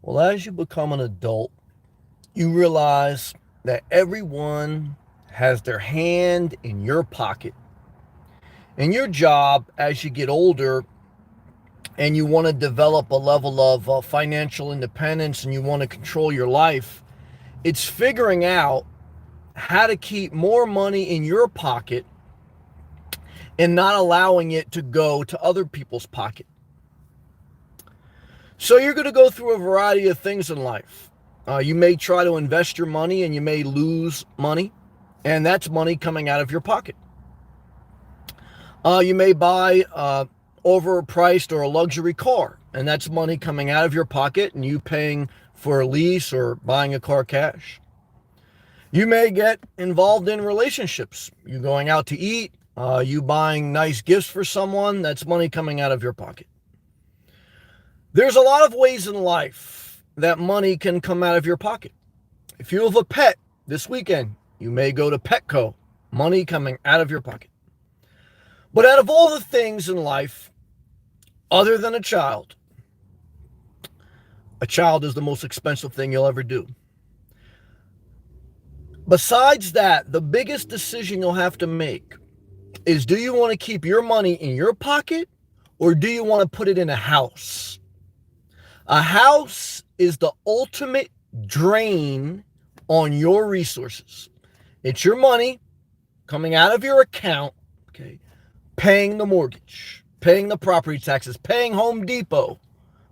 Well, as you become an adult, you realize that everyone has their hand in your pocket. And your job as you get older and you want to develop a level of financial independence and you want to control your life, it's figuring out how to keep more money in your pocket and not allowing it to go to other people's pocket. So you're going to go through a variety of things in life. You may try to invest your money and you may lose money, and that's money coming out of your pocket. You may buy overpriced or a luxury car, and that's money coming out of your pocket and you paying for a lease or buying a car cash. You may get involved in relationships. You going out to eat, you buying nice gifts for someone, that's money coming out of your pocket. There's a lot of ways in life that money can come out of your pocket. If you have a pet this weekend, you may go to Petco, money coming out of your pocket. But out of all the things in life, other than a child is the most expensive thing you'll ever do. Besides that, the biggest decision you'll have to make is, do you want to keep your money in your pocket or do you want to put it in a house? A house is the ultimate drain on your resources. It's your money coming out of your account, okay, paying the mortgage, paying the property taxes, paying Home Depot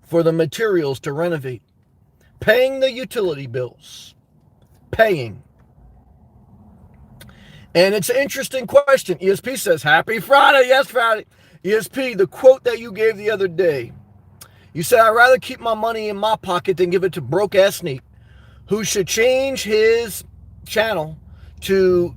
for the materials to renovate, paying the utility bills, paying. And it's an interesting question. ESP says, happy Friday. Yes, Friday. ESP, the quote that you gave the other day, you said, I'd rather keep my money in my pocket than give it to broke-ass Nate, who should change his channel to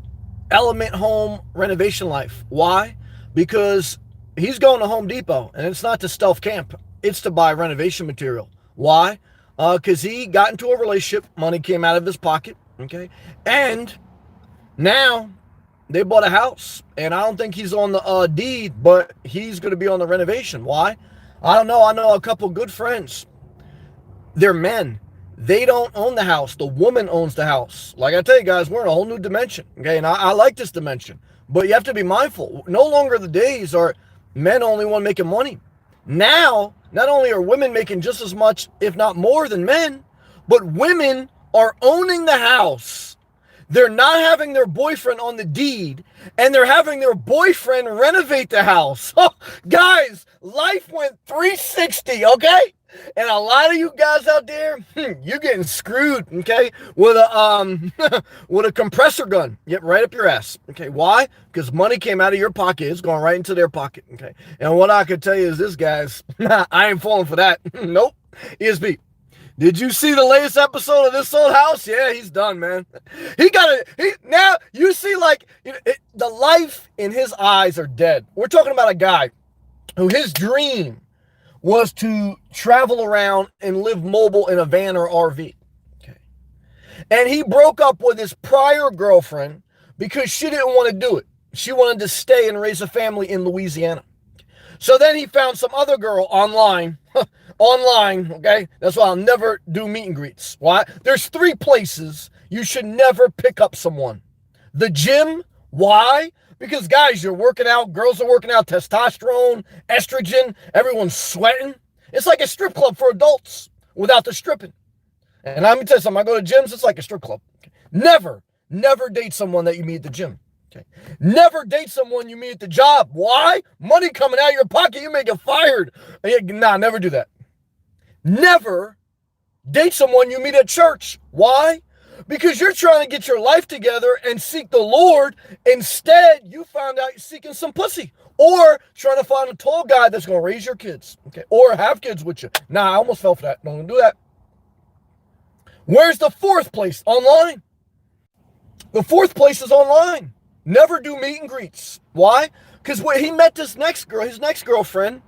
Element Home Renovation Life. Why? Because he's going to Home Depot, and it's not to stealth camp. It's to buy renovation material. Why? Because he got into a relationship. Money came out of his pocket, okay? And now they bought a house, and I don't think he's on the deed, but he's going to be on the renovation. Why? I don't know. I know a couple good friends. They're men. They don't own the house. The woman owns the house. Like I tell you guys, we're in a whole new dimension. Okay, and I like this dimension. But you have to be mindful. No longer the days are men only one making money. Now, not only are women making just as much, if not more than men, but women are owning the house. They're not having their boyfriend on the deed, and they're having their boyfriend renovate the house. Guys, life went 360, okay? And a lot of you guys out there, you're getting screwed, okay, with a with a compressor gun. Yep, right up your ass. Okay, why? Because money came out of your pocket. It's going right into their pocket, okay? And what I could tell you is this, guys, I ain't falling for that. Nope. ESB. Did you see the latest episode of This Old House? Yeah, he's done, man. Now you see, like, the life in his eyes are dead. We're talking about a guy who his dream was to travel around and live mobile in a van or RV. Okay. And he broke up with his prior girlfriend because she didn't want to do it. She wanted to stay and raise a family in Louisiana. So then he found some other girl online. Online, okay? That's why I'll never do meet and greets. Why? There's 3 places you should never pick up someone. The gym. Why? Because, guys, you're working out. Girls are working out. Testosterone, estrogen. Everyone's sweating. It's like a strip club for adults without the stripping. And let me tell you something. I go to gyms. It's like a strip club. Never date someone that you meet at the gym. Okay. Never date someone you meet at the job. Why? Money coming out of your pocket. You may get fired. Nah, never do that. Never date someone you meet at church. Why? Because you're trying to get your life together and seek the Lord. Instead, you found out you're seeking some pussy. Or trying to find a tall guy that's going to raise your kids. Okay. Or have kids with you. Nah, I almost fell for that. Don't do that. Where's the 4th place? Online. The 4th place is online. Never do meet and greets. Why? Because when he met this next girl, his next girlfriend,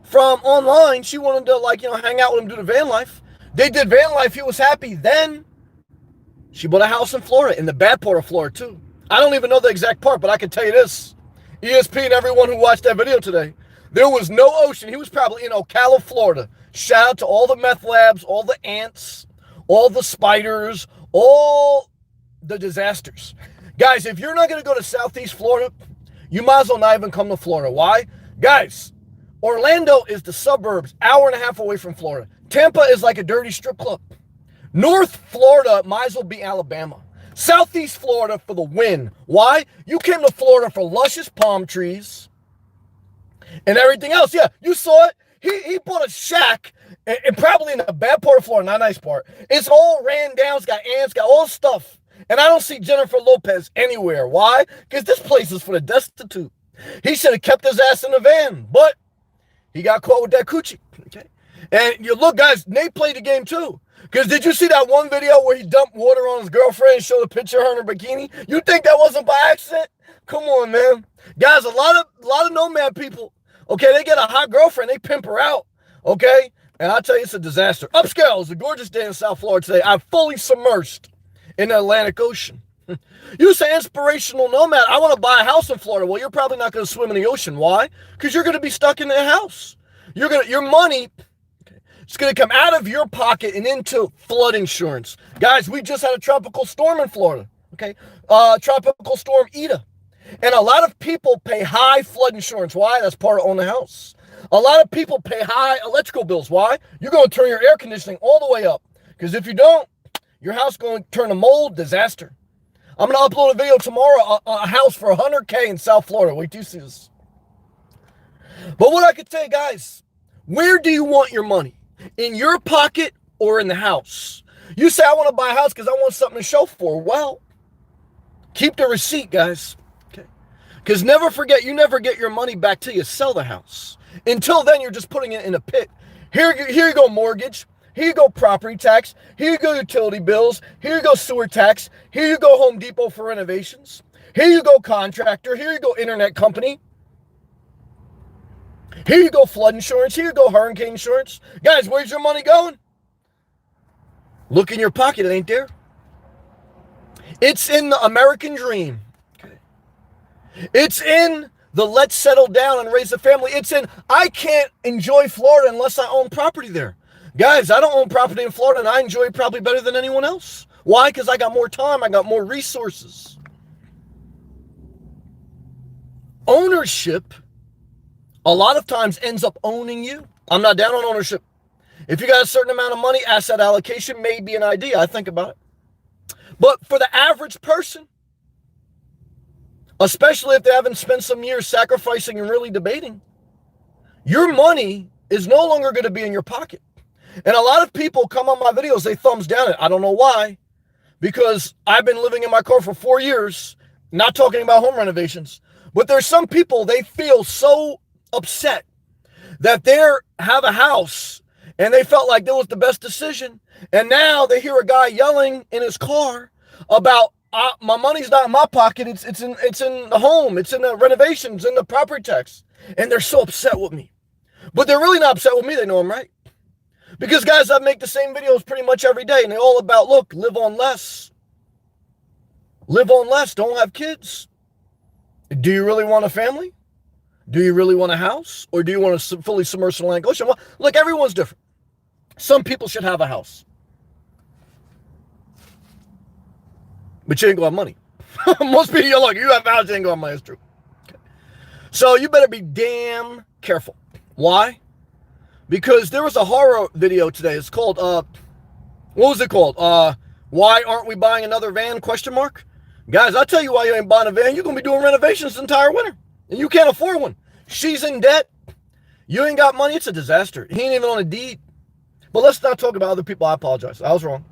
from online, she wanted to, hang out with him, do the van life. They did van life. He was happy. Then she bought a house in Florida, in the bad part of Florida, too. I don't even know the exact part, but I can tell you this. ESP and everyone who watched that video today. There was no ocean. He was probably in Ocala, Florida. Shout out to all the meth labs, all the ants, all the spiders, all the disasters. Guys, if you're not going to go to Southeast Florida, you might as well not even come to Florida. Why? Guys, Orlando is the suburbs, hour and a half away from Florida. Tampa is like a dirty strip club. North Florida might as well be Alabama. Southeast Florida for the win. Why? You came to Florida for luscious palm trees and everything else. Yeah, you saw it. He bought a shack, and probably in a bad part of Florida, not a nice part. It's all ran down. It's got ants, got all stuff. And I don't see Jennifer Lopez anywhere. Why? Because this place is for the destitute. He should have kept his ass in the van, but he got caught with that coochie. Okay. And you look, guys, Nate played the game too. Because did you see that one video where he dumped water on his girlfriend and showed a picture of her in her bikini? You think that wasn't by accident? Come on, man. Guys, a lot of nomad people, okay, they get a hot girlfriend, they pimp her out, okay? And I'll tell you, it's a disaster. Upscale is a gorgeous day in South Florida today. I'm fully submerged in the Atlantic Ocean. You say inspirational nomad, I want to buy a house in Florida. Well, you're probably not going to swim in the ocean. Why? Because you're going to be stuck in the house. Your money, it's going to come out of your pocket and into flood insurance. Guys, we just had a tropical storm in Florida, okay? Tropical storm Ida. And a lot of people pay high flood insurance. Why? That's part of owning a house. A lot of people pay high electrical bills. Why? You're going to turn your air conditioning all the way up. Because if you don't, your house is going to turn to mold disaster. I'm going to upload a video tomorrow, a house for $100K in South Florida. Wait till you see this. But what I could say, guys, where do you want your money? In your pocket or in the house? You say, I want to buy a house because I want something to show for. Well, keep the receipt, guys. Okay. Because never forget, you never get your money back till you sell the house. Until then, you're just putting it in a pit. Here you go, mortgage. Here you go, property tax. Here you go, utility bills. Here you go, sewer tax. Here you go, Home Depot for renovations. Here you go, contractor. Here you go, internet company. Here you go, flood insurance. Here you go, hurricane insurance. Guys, where's your money going? Look in your pocket. It ain't there. It's in the American dream. Okay. It's in the let's settle down and raise a family. It's in, I can't enjoy Florida unless I own property there. Guys, I don't own property in Florida, and I enjoy it probably better than anyone else. Why? Because I got more time. I got more resources. Ownership a lot of times ends up owning you. I'm not down on ownership. If you got a certain amount of money, asset allocation may be an idea. I think about it. But for the average person, especially if they haven't spent some years sacrificing and really debating, your money is no longer going to be in your pocket. And a lot of people come on my videos, they thumbs down it. I don't know why. Because I've been living in my car for 4 years, not talking about home renovations. But there's some people, they feel so upset that they have a house and they felt like that was the best decision. And now they hear a guy yelling in his car about, my money's not in my pocket. It's in the home. It's in the renovations, in the property tax. And they're so upset with me. But they're really not upset with me. They know I'm right. Because, guys, I make the same videos pretty much every day, and they're all about, look, live on less. Live on less. Don't have kids. Do you really want a family? Do you really want a house? Or do you want to fully submerge in the Atlantic Ocean? Well, look, everyone's different. Some people should have a house. But you ain't going to have money. Most people, you're like, you have a house, you ain't going to have money. That's true. Okay. So you better be damn careful. Why? Because there was a horror video today. It's called, what was it called? Why aren't we buying another van? Question mark. Guys, I'll tell you why you ain't buying a van. You're going to be doing renovations the entire winter. And you can't afford one. She's in debt. You ain't got money. It's a disaster. He ain't even on a deed. But let's not talk about other people. I apologize. I was wrong.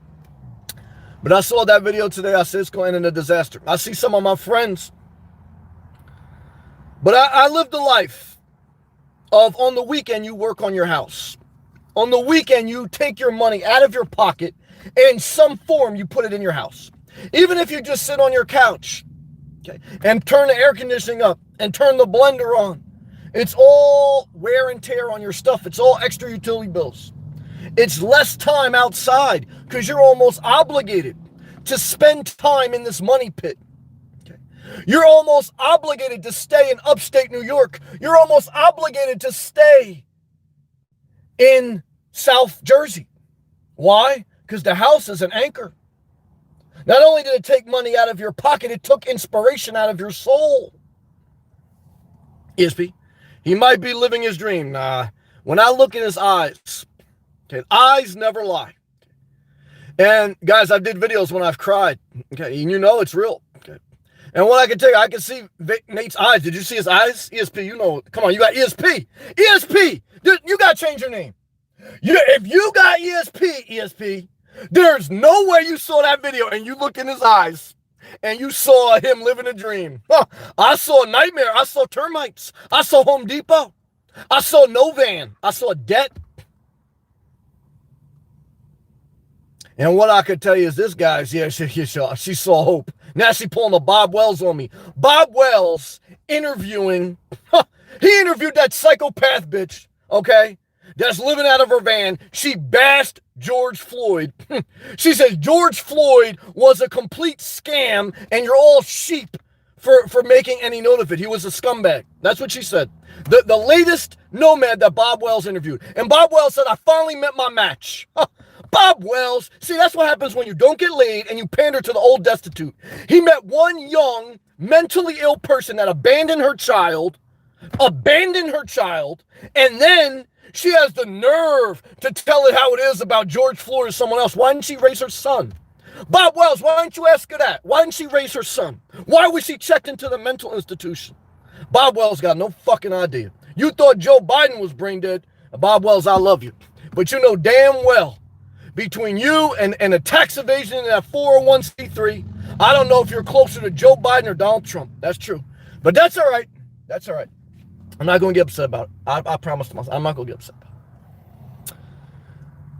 But I saw that video today. I said it's going to end in a disaster. I see some of my friends. But I lived a life of on the weekend you work on your house. On the weekend you take your money out of your pocket and in some form you put it in your house. Even if you just sit on your couch, okay, and turn the air conditioning up and turn the blender on. It's all wear and tear on your stuff. It's all extra utility bills. It's less time outside because you're almost obligated to spend time in this money pit. Okay. You're almost obligated to stay in upstate New York. You're almost obligated to stay in South Jersey. Why? Because the house is an anchor. Not only did it take money out of your pocket, it took inspiration out of your soul. ESP, he might be living his dream. Nah, when I look in his eyes, okay, eyes never lie. And guys, I did videos when I've cried, okay, and you know it's real, okay. And what I can tell you, I can see Nate's eyes. Did you see his eyes? ESP, you know, come on, you got ESP. ESP, dude, you got to change your name. If you got ESP, there's no way you saw that video and you look in his eyes and you saw him living a dream. Huh. I saw a nightmare. I saw termites. I saw Home Depot. I saw no van. I saw debt. And what I could tell you is this, guys, yeah, she saw hope. Now she pulling a Bob Wells on me. Bob Wells interviewing, he interviewed that psychopath bitch, okay, that's living out of her van. She bashed George Floyd. She says George Floyd was a complete scam and you're all sheep for making any note of it. He was a scumbag. That's what she said. The latest nomad that Bob Wells interviewed. And Bob Wells said, I finally met my match. Bob Wells, see, that's what happens when you don't get laid and you pander to the old destitute. He met one young, mentally ill person that abandoned her child, and then she has the nerve to tell it how it is about George Floyd or someone else. Why didn't she raise her son? Bob Wells, why didn't you ask her that? Why didn't she raise her son? Why was she checked into the mental institution? Bob Wells got no fucking idea. You thought Joe Biden was brain dead. Bob Wells, I love you. But you know damn well, between you and a tax evasion and that 401c3, I don't know if you're closer to Joe Biden or Donald Trump. That's true. But that's all right. That's all right. I'm not going to get upset about it. I promise myself, I'm not going to get upset about it.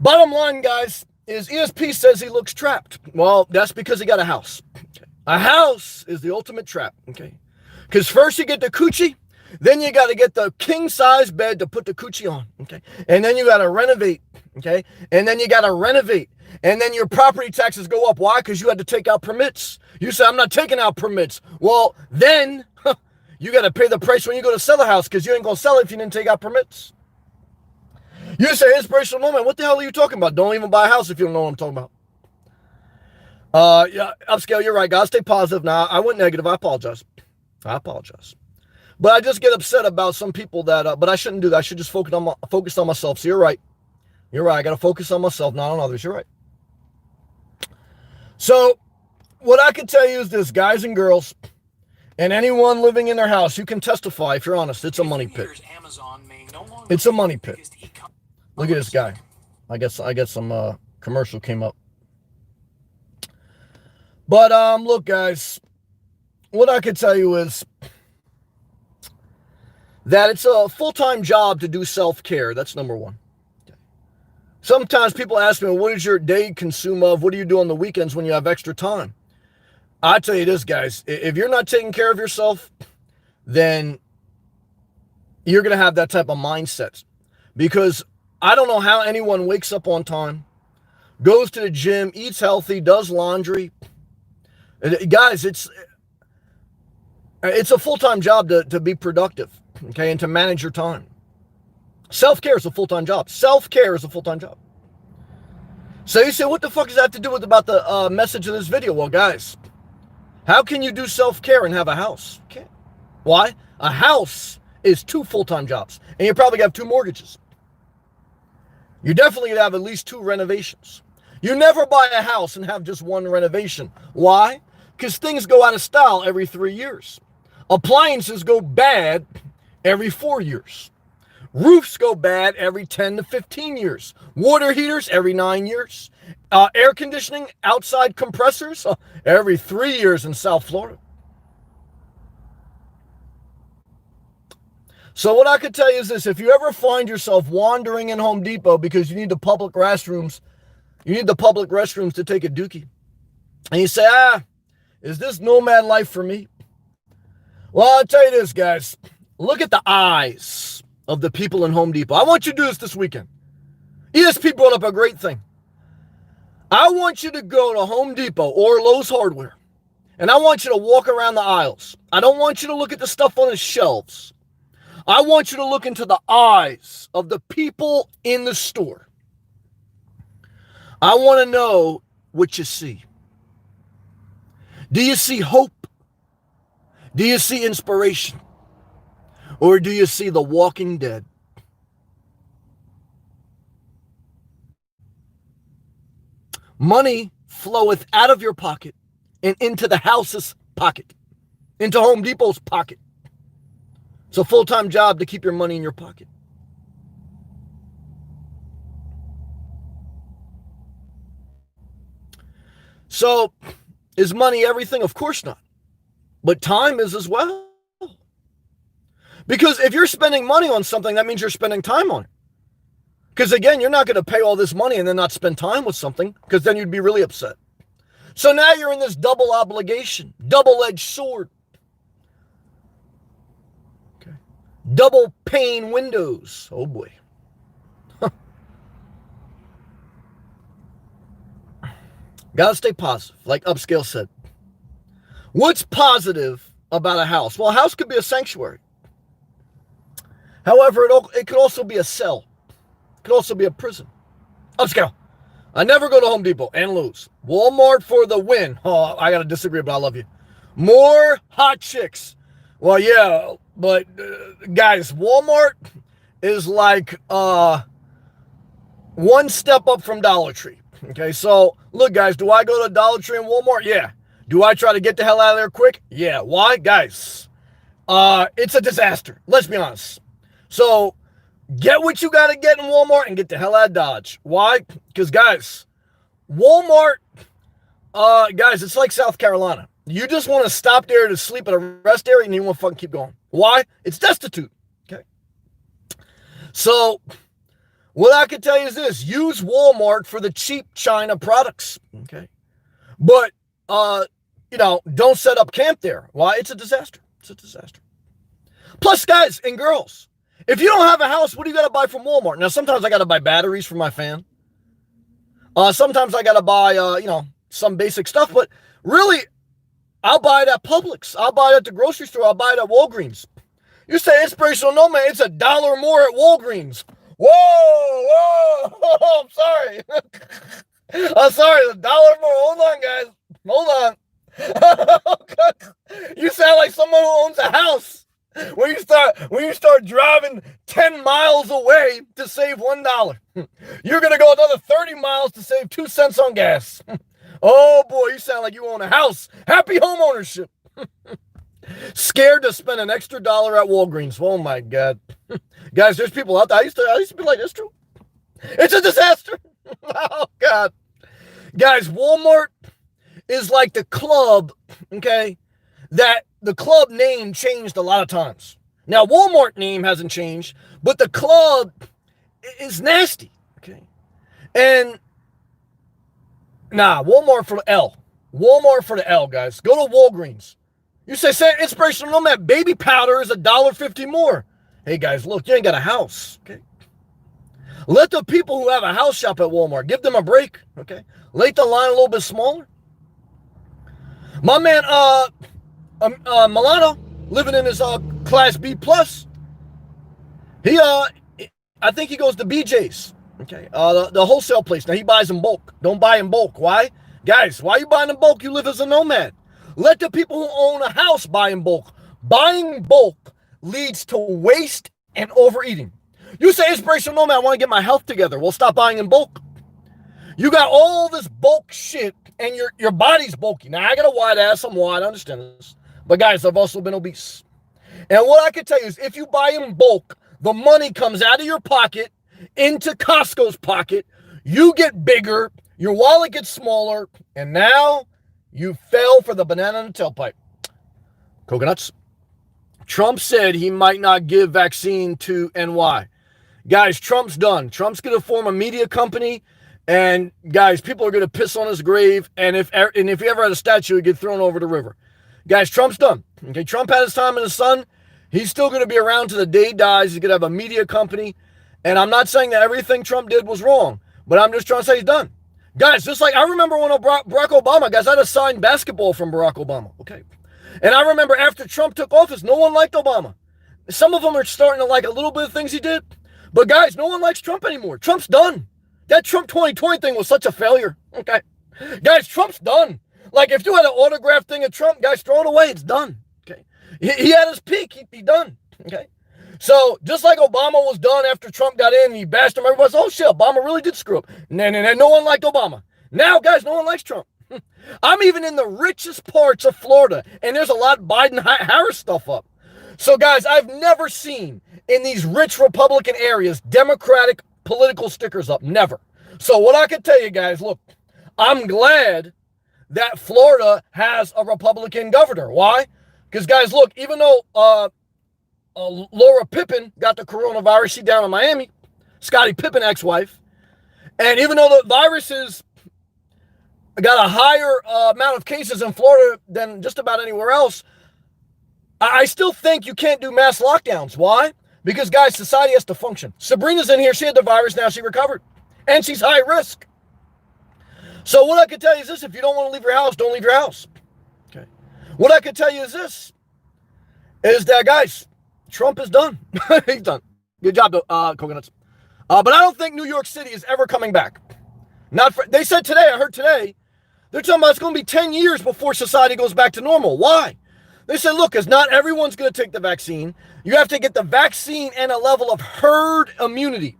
Bottom line, guys, is ESP says he looks trapped. Well, that's because he got a house. Okay. A house is the ultimate trap, okay? Because first you get the coochie, then you got to get the king-size bed to put the coochie on, okay? And then you got to renovate, okay? And then you got to renovate. And then your property taxes go up. Why? Because you had to take out permits. You say, I'm not taking out permits. Well, then you got to pay the price when you go to sell a house because you ain't going to sell it if you didn't take out permits. You say, inspirational moment. What the hell are you talking about? Don't even buy a house if you don't know what I'm talking about. Yeah, upscale, you're right, guys. Stay positive. Now, I went negative. I apologize. But I just get upset about some people that, but I shouldn't do that. I should just focus on myself. So you're right. You're right. I got to focus on myself, not on others. You're right. So what I can tell you is this, guys and girls, and anyone living in their house, you can testify if you're honest. It's a money pit. It's a money pit. Look at this guy. I guess some commercial came up. But look, guys, what I can tell you is that it's a full-time job to do self-care. That's number one. Sometimes people ask me, well, what does your day consume of? What do you do on the weekends when you have extra time? I tell you this, guys, if you're not taking care of yourself, then you're going to have that type of mindset. Because I don't know how anyone wakes up on time, goes to the gym, eats healthy, does laundry. Guys, it's a full-time job to be productive, okay, and to manage your time. Self-care is a full-time job. Self-care is a full-time job. So you say, what the fuck does that have to do with about the message of this video? Well, guys, how can you do self-care and have a house? You can't. Why? A house is 2 full-time jobs, and you probably have 2 mortgages. You definitely gonna have at least 2 renovations. You never buy a house and have just 1 renovation. Why? Because things go out of style every 3 years. Appliances go bad every 4 years. Roofs go bad every 10 to 15 years. Water heaters every 9 years. Air conditioning, outside compressors, every 3 years in South Florida. So what I could tell you is this. If you ever find yourself wandering in Home Depot because you need the public restrooms to take a dookie, and you say, is this nomad life for me? Well, I'll tell you this, guys. Look at the eyes of the people in Home Depot. I want you to do this weekend. ESP brought up a great thing. I want you to go to Home Depot or Lowe's Hardware And I want you to walk around the aisles. I don't want you to look at the stuff on the shelves. I want you to look into the eyes of the people in the store. I want to know what you see. Do you see hope? Do you see inspiration? Or do you see the walking dead? Money floweth out of your pocket and into the house's pocket, into Home Depot's pocket. It's a full-time job to keep your money in your pocket. So, is money everything? Of course not. But time is as well. Because if you're spending money on something, that means you're spending time on it. Because again, you're not going to pay all this money and then not spend time with something, because then you'd be really upset. So now you're in this double obligation, double-edged sword. Okay. Double pane windows. Oh boy. Gotta stay positive, like Upscale said. What's positive about a house? Well, a house could be a sanctuary. However, it could also be a cell. It could also be a prison. Upscale. I never go to Home Depot and lose. Walmart for the win. Oh, I gotta disagree, but I love you. More hot chicks. Well, yeah, but guys, Walmart is like one step up from Dollar Tree. Okay, so look, guys, do I go to Dollar Tree and Walmart? Yeah. Do I try to get the hell out of there quick? Yeah. Why? Guys, it's a disaster. Let's be honest. So get what you got to get in Walmart and get the hell out of Dodge. Why? Because, guys, Walmart, guys, it's like South Carolina. You just want to stop there to sleep at a rest area and you want to fucking keep going. Why? It's destitute. Okay. So what I can tell you is this: use Walmart for the cheap China products, okay? But, don't set up camp there. Why? It's a disaster. It's a disaster. Plus, guys and girls, if you don't have a house, what do you got to buy from Walmart? Now, sometimes I got to buy batteries for my fan. Sometimes I got to buy, some basic stuff. But really, I'll buy it at Publix. I'll buy it at the grocery store. I'll buy it at Walgreens. You say Inspirational Nomad, it's $1 more at Walgreens. Whoa, I'm sorry. I'm sorry, $1 more. Hold on, guys. Hold on. You sound like someone who owns a house. When you start driving 10 miles away to save $1, you're gonna go another 30 miles to save 2 cents on gas. Oh boy, you sound like you own a house. Happy home ownership. Scared to spend an extra $1 at Walgreens. Oh my God. Guys, there's people out there. I used to be like, that's true. It's a disaster. Oh God. Guys, Walmart is like the club, okay, that the club name changed a lot of times. Now, Walmart name hasn't changed, but the club is nasty, okay? And, Walmart for the L. Walmart for the L, guys. Go to Walgreens. You say Inspirational Nomad, baby powder is $1.50 more. Hey, guys, look, you ain't got a house, okay? Let the people who have a house shop at Walmart. Give them a break, okay? Make the line a little bit smaller. My man, Milano, living in his Class B+, he, I think he goes to BJ's, okay? The wholesale place. Now, he buys in bulk. Don't buy in bulk. Why? Guys, why are you buying in bulk? You live as a nomad. Let the people who own a house buy in bulk. Buying bulk leads to waste and overeating. You say, Inspirational Nomad, I want to get my health together. Well, stop buying in bulk. You got all this bulk shit, and your body's bulky. Now, I got a wide ass. I'm wide. I understand this. But, guys, I've also been obese. And what I can tell you is if you buy in bulk, the money comes out of your pocket into Costco's pocket. You get bigger. Your wallet gets smaller. And now you fell for the banana in the tailpipe. Coconuts. Trump said he might not give vaccine to NY. Guys, Trump's done. Trump's going to form a media company. And, guys, people are going to piss on his grave. And if he ever had a statue, he'd get thrown over the river. Guys, Trump's done. Okay, Trump had his time in the sun. He's still going to be around to the day he dies. He's going to have a media company. And I'm not saying that everything Trump did was wrong. But I'm just trying to say he's done. Guys, just like I remember when Barack Obama, guys, I had a signed basketball from Barack Obama, okay? And I remember after Trump took office, no one liked Obama. Some of them are starting to like a little bit of things he did. But guys, no one likes Trump anymore. Trump's done. That Trump 2020 thing was such a failure, okay? Guys, Trump's done. Like if you had an autograph thing of Trump, guys, throw it away. It's done, okay? He had his peak. He done, okay? So just like Obama was done after Trump got in and he bashed him, everybody said, oh shit, Obama really did screw up. No one liked Obama. Now, guys, no one likes Trump. I'm even in the richest parts of Florida, and there's a lot of Biden-Harris stuff up. So, guys, I've never seen in these rich Republican areas Democratic political stickers up. Never. So what I can tell you guys, look, I'm glad that Florida has a Republican governor. Why? Because, guys, look, even though Laura Pippen got the coronavirus, she down in Miami, Scottie Pippen ex-wife, and even though the virus is got a higher amount of cases in Florida than just about anywhere else, I still think you can't do mass lockdowns. Why? Because, guys, society has to function. Sabrina's in here. She had the virus. Now she recovered. And she's high risk. So what I can tell you is this. If you don't want to leave your house, don't leave your house. Okay. What I can tell you is this. Is that, guys, Trump is done. He's done. Good job, Coconuts. But I don't think New York City is ever coming back. They said today, I heard today, they're talking about it's going to be 10 years before society goes back to normal. Why? They said, look, because not everyone's going to take the vaccine. You have to get the vaccine and a level of herd immunity,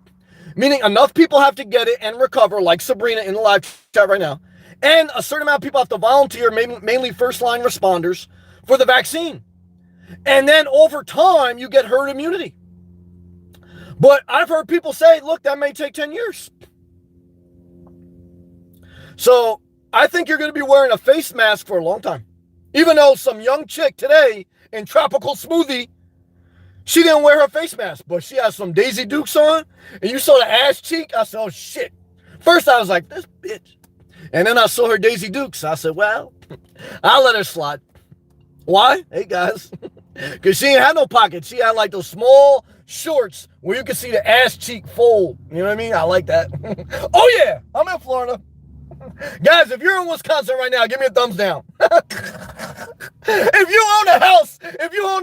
meaning enough people have to get it and recover, like Sabrina in the live chat right now, and a certain amount of people have to volunteer, mainly first-line responders, for the vaccine. And then over time, you get herd immunity. But I've heard people say, look, that may take 10 years. So I think you're going to be wearing a face mask for a long time. Even though some young chick today in Tropical Smoothie, she didn't wear her face mask, but she has some Daisy Dukes on, and you saw the ass cheek. I said, oh, shit. First, I was like, this bitch. And then I saw her Daisy Dukes. I said, well, I'll let her slide. Why? Hey, guys. Because she ain't had no pockets. She had like those small shorts where you can see the ass cheek fold. You know what I mean? I like that. Oh, yeah. I'm in Florida. Guys, if you're in Wisconsin right now, give me a thumbs down. If you own a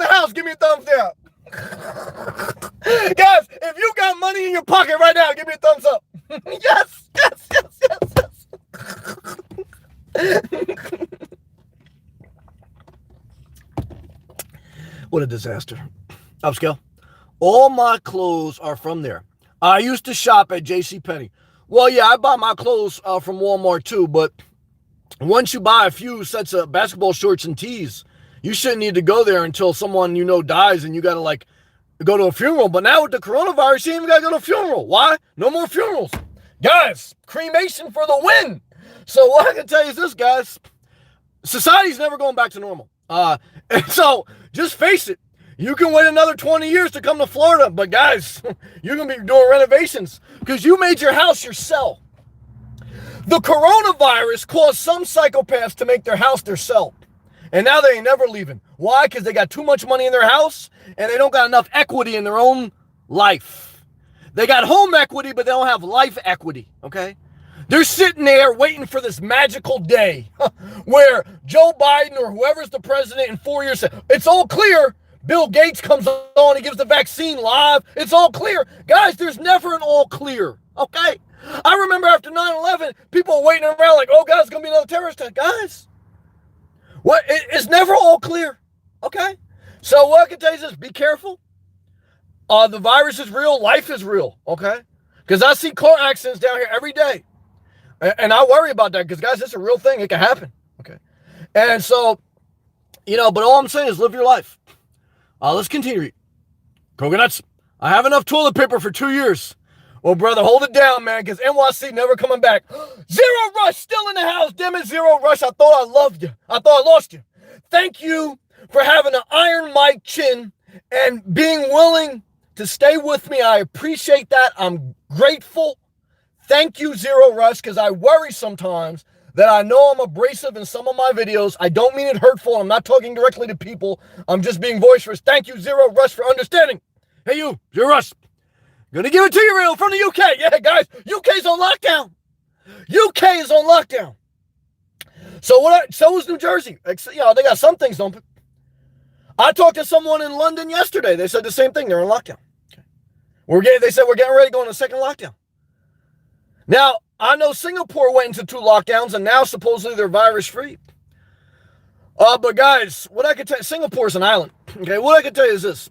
house, give me a thumbs down. Guys, if you got money in your pocket right now, give me a thumbs up. Yes. What a disaster. Upscale. All my clothes are from there. I used to shop at JCPenney. Well, yeah, I buy my clothes from Walmart too, but once you buy a few sets of basketball shorts and tees, you shouldn't need to go there until someone you know dies and you got to like go to a funeral. But now with the coronavirus, you ain't even got to go to a funeral. Why? No more funerals. Guys, cremation for the win. So what I can tell you is this, guys. Society's never going back to normal. And so just face it. You can wait another 20 years to come to Florida, but guys, you're going to be doing renovations because you made your house your cell. The coronavirus caused some psychopaths to make their house their cell. And now they ain't never leaving. Why? Because they got too much money in their house and they don't got enough equity in their own life. They got home equity, but they don't have life equity, okay? They're sitting there waiting for this magical day where Joe Biden or whoever's the president in 4 years, it's all clear. Bill Gates comes on and gives the vaccine live. It's all clear. Guys, there's never an all clear, okay? I remember after 9/11, people were waiting around like, oh, God, it's going to be another terrorist attack. Guys, it's never all clear, okay? So what I can tell you is this, be careful. The virus is real. Life is real, okay? Because I see car accidents down here every day. And I worry about that because, guys, it's a real thing. It can happen, okay? And so, but all I'm saying is live your life. Let's continue. Coconuts, I have enough toilet paper for 2 years. Well, brother, hold it down, man, because NYC never coming back. Zero Rush still in the house. Damn it, Zero Rush. I thought I loved you. I thought I lost you. Thank you for having an Iron Mike chin and being willing to stay with me. I appreciate that. I'm grateful. Thank you, Zero Rush, because I worry sometimes that I know I'm abrasive in some of my videos. I don't mean it hurtful. I'm not talking directly to people. I'm just being boisterous. Thank you, Zero Rush, for understanding. Hey, you, Zero Rush. Gonna give it to you real from the UK. Yeah, guys, UK's on lockdown. UK is on lockdown. So is New Jersey. You know, they got some things open. I talked to someone in London yesterday. They said the same thing. They're on lockdown. Okay. They said we're getting ready to go into a second lockdown. Now, I know Singapore went into 2 lockdowns and now supposedly they're virus free. But guys, what I can tell you, Singapore's an island. Okay, what I can tell you is this.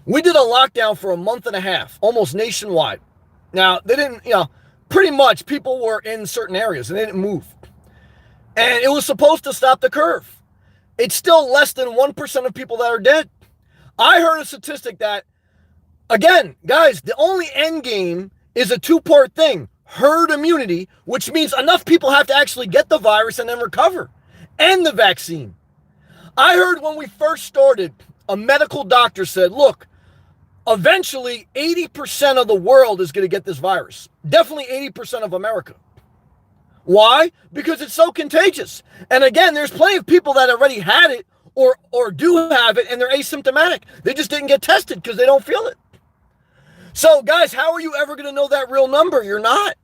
We did a lockdown for a month and a half, almost nationwide. Now, they didn't, you know, pretty much people were in certain areas and they didn't move. And it was supposed to stop the curve. It's still less than 1% of people that are dead. I heard a statistic that, again, guys, the only end game is a 2-part thing. Herd immunity, which means enough people have to actually get the virus and then recover. And the vaccine. I heard when we first started, a medical doctor said, look, eventually 80% of the world is going to get this virus. Definitely 80% of America. Why? Because it's so contagious. And again, there's plenty of people that already had it or do have it and they're asymptomatic. They just didn't get tested because they don't feel it. So guys, how are you ever going to know that real number? You're not.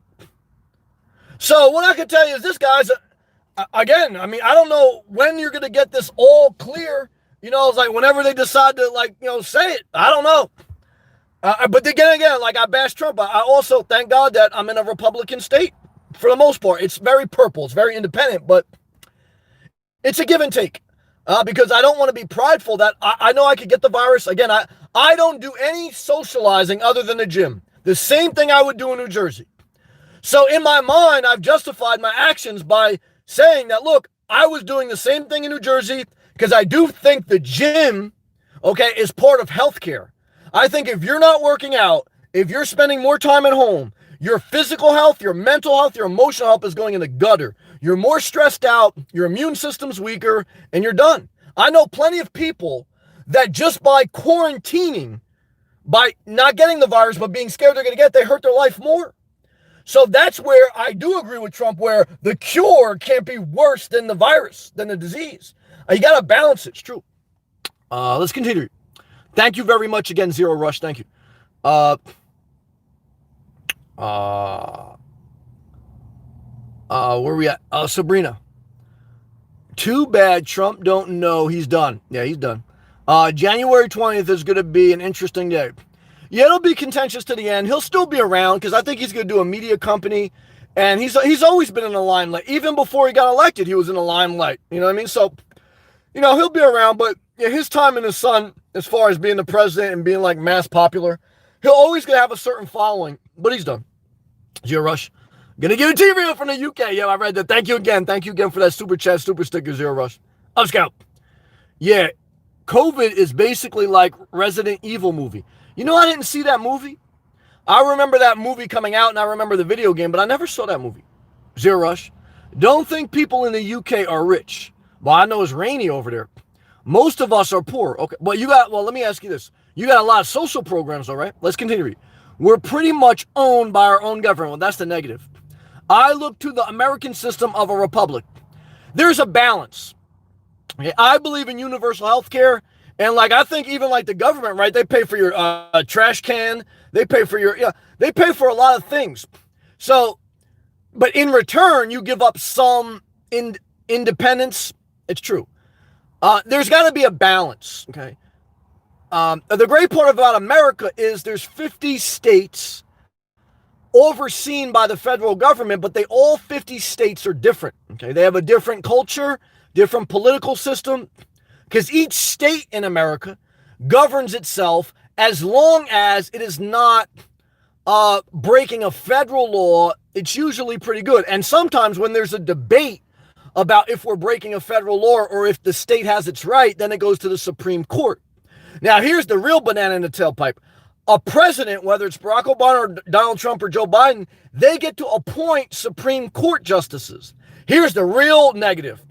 So what I can tell you is this, guys, again, I mean, I don't know when you're going to get this all clear. You know, it's like whenever they decide to, like, you know, say it. I don't know. But again, like I bashed Trump, I also thank God that I'm in a Republican state for the most part. It's very purple. It's very independent, but it's a give and take because I don't want to be prideful that I know I could get the virus. Again, I don't do any socializing other than the gym. The same thing I would do in New Jersey. So in my mind, I've justified my actions by saying that, look, I was doing the same thing in New Jersey because I do think the gym, okay, is part of healthcare. I think if you're not working out, if you're spending more time at home, your physical health, your mental health, your emotional health is going in the gutter. You're more stressed out, your immune system's weaker, and you're done. I know plenty of people that just by quarantining, by not getting the virus, but being scared they're going to get, they hurt their life more. So that's where I do agree with Trump, where the cure can't be worse than the virus, than the disease. You got to balance it. It's true. Let's continue. Thank you very much again, Zero Rush. Thank you. Where we at? Sabrina. Too bad Trump don't know he's done. Yeah, he's done. January 20th is going to be an interesting day. Yeah, it'll be contentious to the end. He'll still be around because I think he's going to do a media company. And he's always been in the limelight. Even before he got elected, he was in the limelight. You know what I mean? So, you know, he'll be around. But yeah, his time and his son, as far as being the president and being like mass popular, he'll always going to have a certain following. But he's done. Zero Rush. Gonna give it to you from the UK. Yeah, I read that. Thank you again. Thank you again for that super chat, super sticker, Zero Rush. Up Scout. Yeah, COVID is basically like Resident Evil movie. You know, I didn't see that movie. I remember that movie coming out and I remember the video game, but I never saw that movie. Zero Rush. Don't think people in the UK are rich. Well, I know it's rainy over there. Most of us are poor. Okay, but let me ask you this. You got a lot of social programs, all right? Let's continue. We're pretty much owned by our own government. Well, that's the negative. I look to the American system of a republic. There's a balance. Okay, I believe in universal health care. And like, I think even like the government, right? They pay for your trash can. They pay for they pay for a lot of things. So, but in return, you give up some independence. It's true. There's got to be a balance. Okay. The great part about America is there's 50 states overseen by the federal government, but all 50 states are different. Okay. They have a different culture, different political system. Because each state in America governs itself as long as it is not breaking a federal law. It's usually pretty good. And sometimes when there's a debate about if we're breaking a federal law or if the state has its right, then it goes to the Supreme Court. Now, here's the real banana in the tailpipe. A president, whether it's Barack Obama or Donald Trump or Joe Biden, they get to appoint Supreme Court justices. Here's the real negative.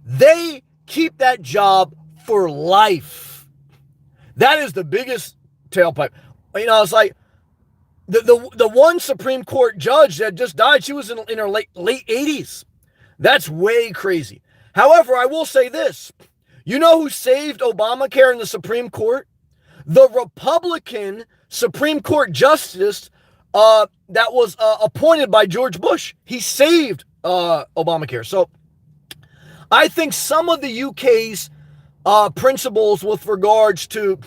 They keep that job for life. That is the biggest tailpipe. You know, it's like the one Supreme Court judge that just died, she was in her late 80s. That's way crazy. However, I will say this. You know who saved Obamacare in the Supreme Court? The Republican Supreme Court Justice that was appointed by George Bush. He saved Obamacare. So I think some of the UK's principles with regards to,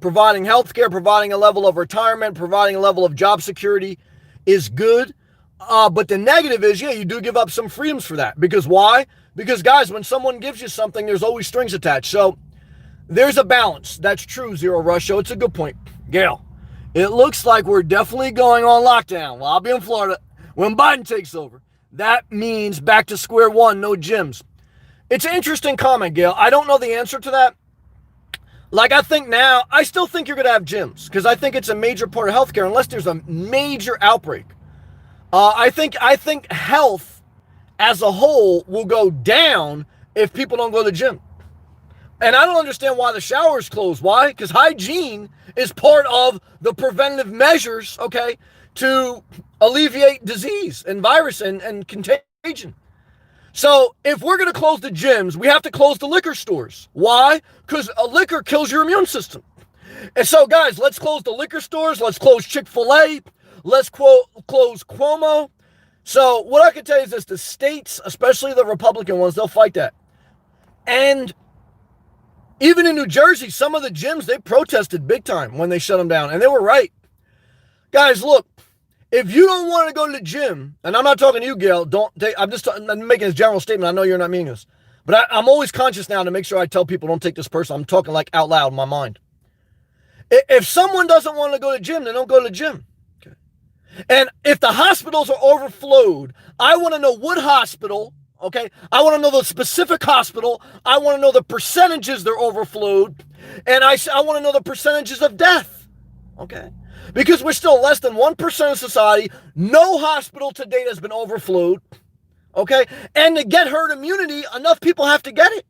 providing health care, providing a level of retirement, providing a level of job security is good. But the negative is, you do give up some freedoms for that. Because why? Because, guys, when someone gives you something, there's always strings attached. So there's a balance. That's true, Zero Rush. So it's a good point. Gail, it looks like we're definitely going on lockdown. Well, I'll be in Florida when Biden takes over. That means back to square one, no gyms. It's an interesting comment, Gail. I don't know the answer to that. I still think you're going to have gyms because I think it's a major part of healthcare unless there's a major outbreak. I think health as a whole will go down if people don't go to the gym. And I don't understand why the shower's closed. Why? Because hygiene is part of the preventative measures, okay, to alleviate disease and virus and contagion. So if we're going to close the gyms, we have to close the liquor stores. Why? Because a liquor kills your immune system. And so, guys, let's close the liquor stores. Let's close Chick-fil-A. Let's close Cuomo. So what I can tell you is this. The states, especially the Republican ones, they'll fight that. And even in New Jersey, some of the gyms, they protested big time when they shut them down. And they were right. Guys, look. If you don't want to go to the gym, and I'm not talking to you, Gail, I'm making a general statement. I know you're not meaning this. But I'm always conscious now to make sure I tell people don't take this personal. I'm talking like out loud in my mind. If someone doesn't want to go to the gym, then don't go to the gym. Okay. And if the hospitals are overflowed, I want to know what hospital, okay? I want to know the specific hospital. I want to know the percentages they're overflowed. And I want to know the percentages of death, okay? Because we're still less than 1% of society. No hospital to date has been overflowed. Okay? And to get herd immunity, enough people have to get it.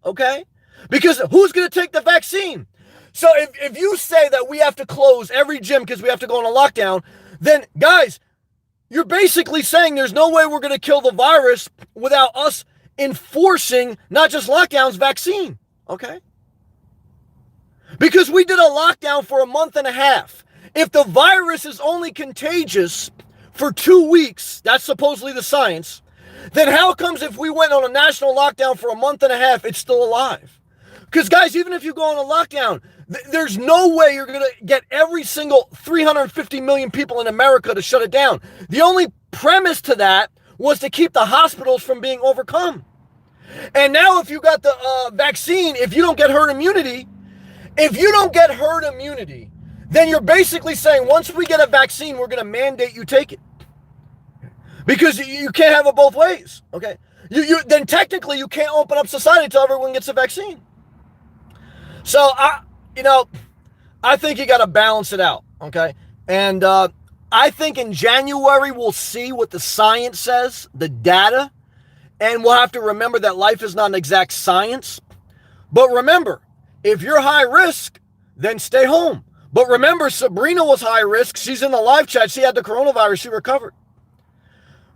Okay? Because who's going to take the vaccine? So if you say that we have to close every gym because we have to go on a lockdown, then guys, you're basically saying there's no way we're going to kill the virus without us enforcing not just lockdowns, vaccine. Okay? Because we did a lockdown for a month and a half. If the virus is only contagious for 2 weeks, that's supposedly the science, then how comes if we went on a national lockdown for a month and a half, it's still alive? Because, guys, even if you go on a lockdown, there's no way you're going to get every single 350 million people in America to shut it down. The only premise to that was to keep the hospitals from being overcome. And now if you got the vaccine, if you don't get herd immunity, then you're basically saying once we get a vaccine, we're going to mandate you take it. Because you can't have it both ways, okay? Then technically you can't open up society until everyone gets a vaccine. So, I think you got to balance it out, okay? And I think in January we'll see what the science says, the data, and we'll have to remember that life is not an exact science. But remember, if you're high risk, then stay home. But remember, Sabrina was high risk. She's in the live chat. She had the coronavirus. She recovered.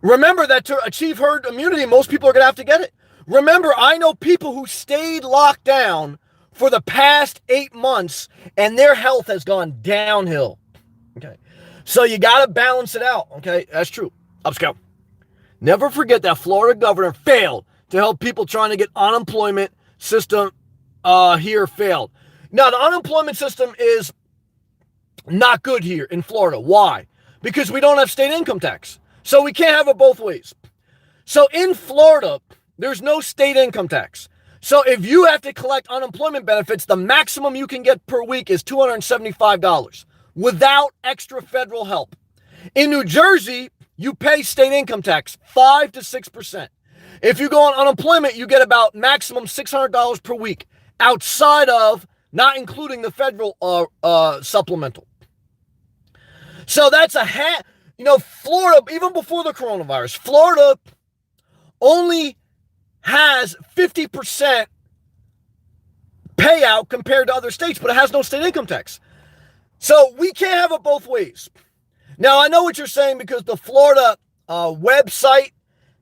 Remember that to achieve herd immunity, most people are going to have to get it. Remember, I know people who stayed locked down for the past 8 months, and their health has gone downhill. Okay. So you got to balance it out. Okay. That's true. Upscale. Never forget that Florida governor failed to help people trying to get unemployment system here failed. Now, the unemployment system is not good here in Florida. Why? Because we don't have state income tax. So we can't have it both ways. So in Florida, there's no state income tax. So if you have to collect unemployment benefits, the maximum you can get per week is $275 without extra federal help. In New Jersey, you pay state income tax, 5 to 6%. If you go on unemployment, you get about maximum $600 per week outside of, not including the federal supplemental. So that's Florida, even before the coronavirus, Florida only has 50% payout compared to other states, but it has no state income tax. So we can't have it both ways. Now, I know what you're saying because the Florida website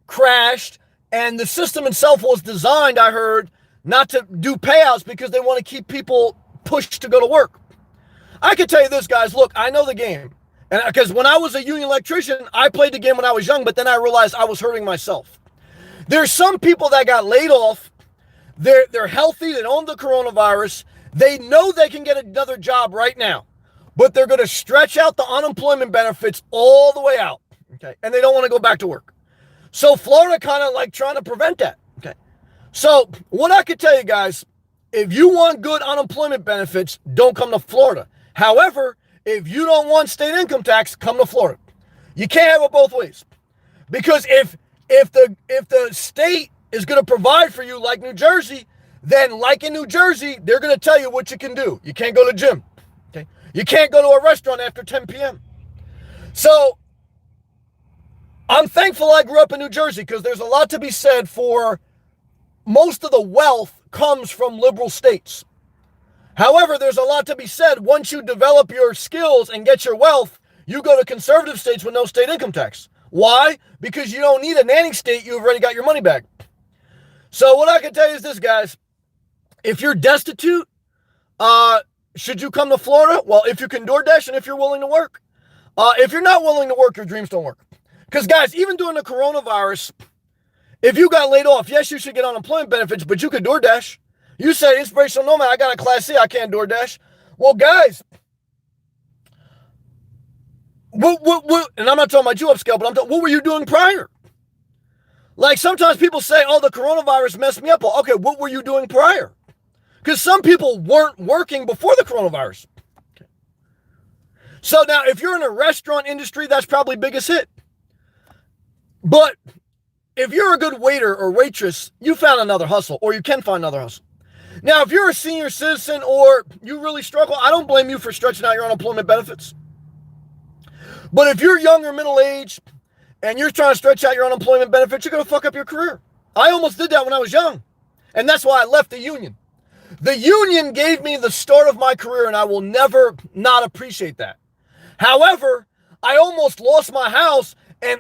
crashed and the system itself was designed, I heard, not to do payouts because they want to keep people pushed to go to work. I can tell you this, guys. Look, I know the game. And because when I was a union electrician, I played the game when I was young, but then I realized I was hurting myself. There's some people that got laid off. They're healthy. They don't have the coronavirus. They know they can get another job right now, but they're going to stretch out the unemployment benefits all the way out. Okay. And they don't want to go back to work. So Florida kind of like trying to prevent that. Okay. So what I could tell you guys, if you want good unemployment benefits, don't come to Florida. However, if you don't want state income tax, come to Florida. You can't have it both ways. Because if the state is going to provide for you like New Jersey, then like in New Jersey, they're going to tell you what you can do. You can't go to the gym. Okay? You can't go to a restaurant after 10 p.m. So I'm thankful I grew up in New Jersey because there's a lot to be said for most of the wealth comes from liberal states. However, there's a lot to be said once you develop your skills and get your wealth, you go to conservative states with no state income tax. Why? Because you don't need a nanny state. You've already got your money back. So what I can tell you is this, guys. If you're destitute, should you come to Florida? Well, if you can DoorDash and if you're willing to work. If you're not willing to work, your dreams don't work. Because, guys, even during the coronavirus, if you got laid off, yes, you should get unemployment benefits, but you could DoorDash. You say, inspirational nomad, I got a Class C, I can't DoorDash. Well, guys, and I'm not talking about you upscale, but I'm talking, what were you doing prior? Like sometimes people say, oh, the coronavirus messed me up. Well, okay, what were you doing prior? Because some people weren't working before the coronavirus. Okay. So now if you're in a restaurant industry, that's probably biggest hit. But if you're a good waiter or waitress, you found another hustle, or you can find another hustle. Now, if you're a senior citizen or you really struggle, I don't blame you for stretching out your unemployment benefits. But if you're young or middle-aged and you're trying to stretch out your unemployment benefits, you're going to fuck up your career. I almost did that when I was young. And that's why I left the union. The union gave me the start of my career, and I will never not appreciate that. However, I almost lost my house and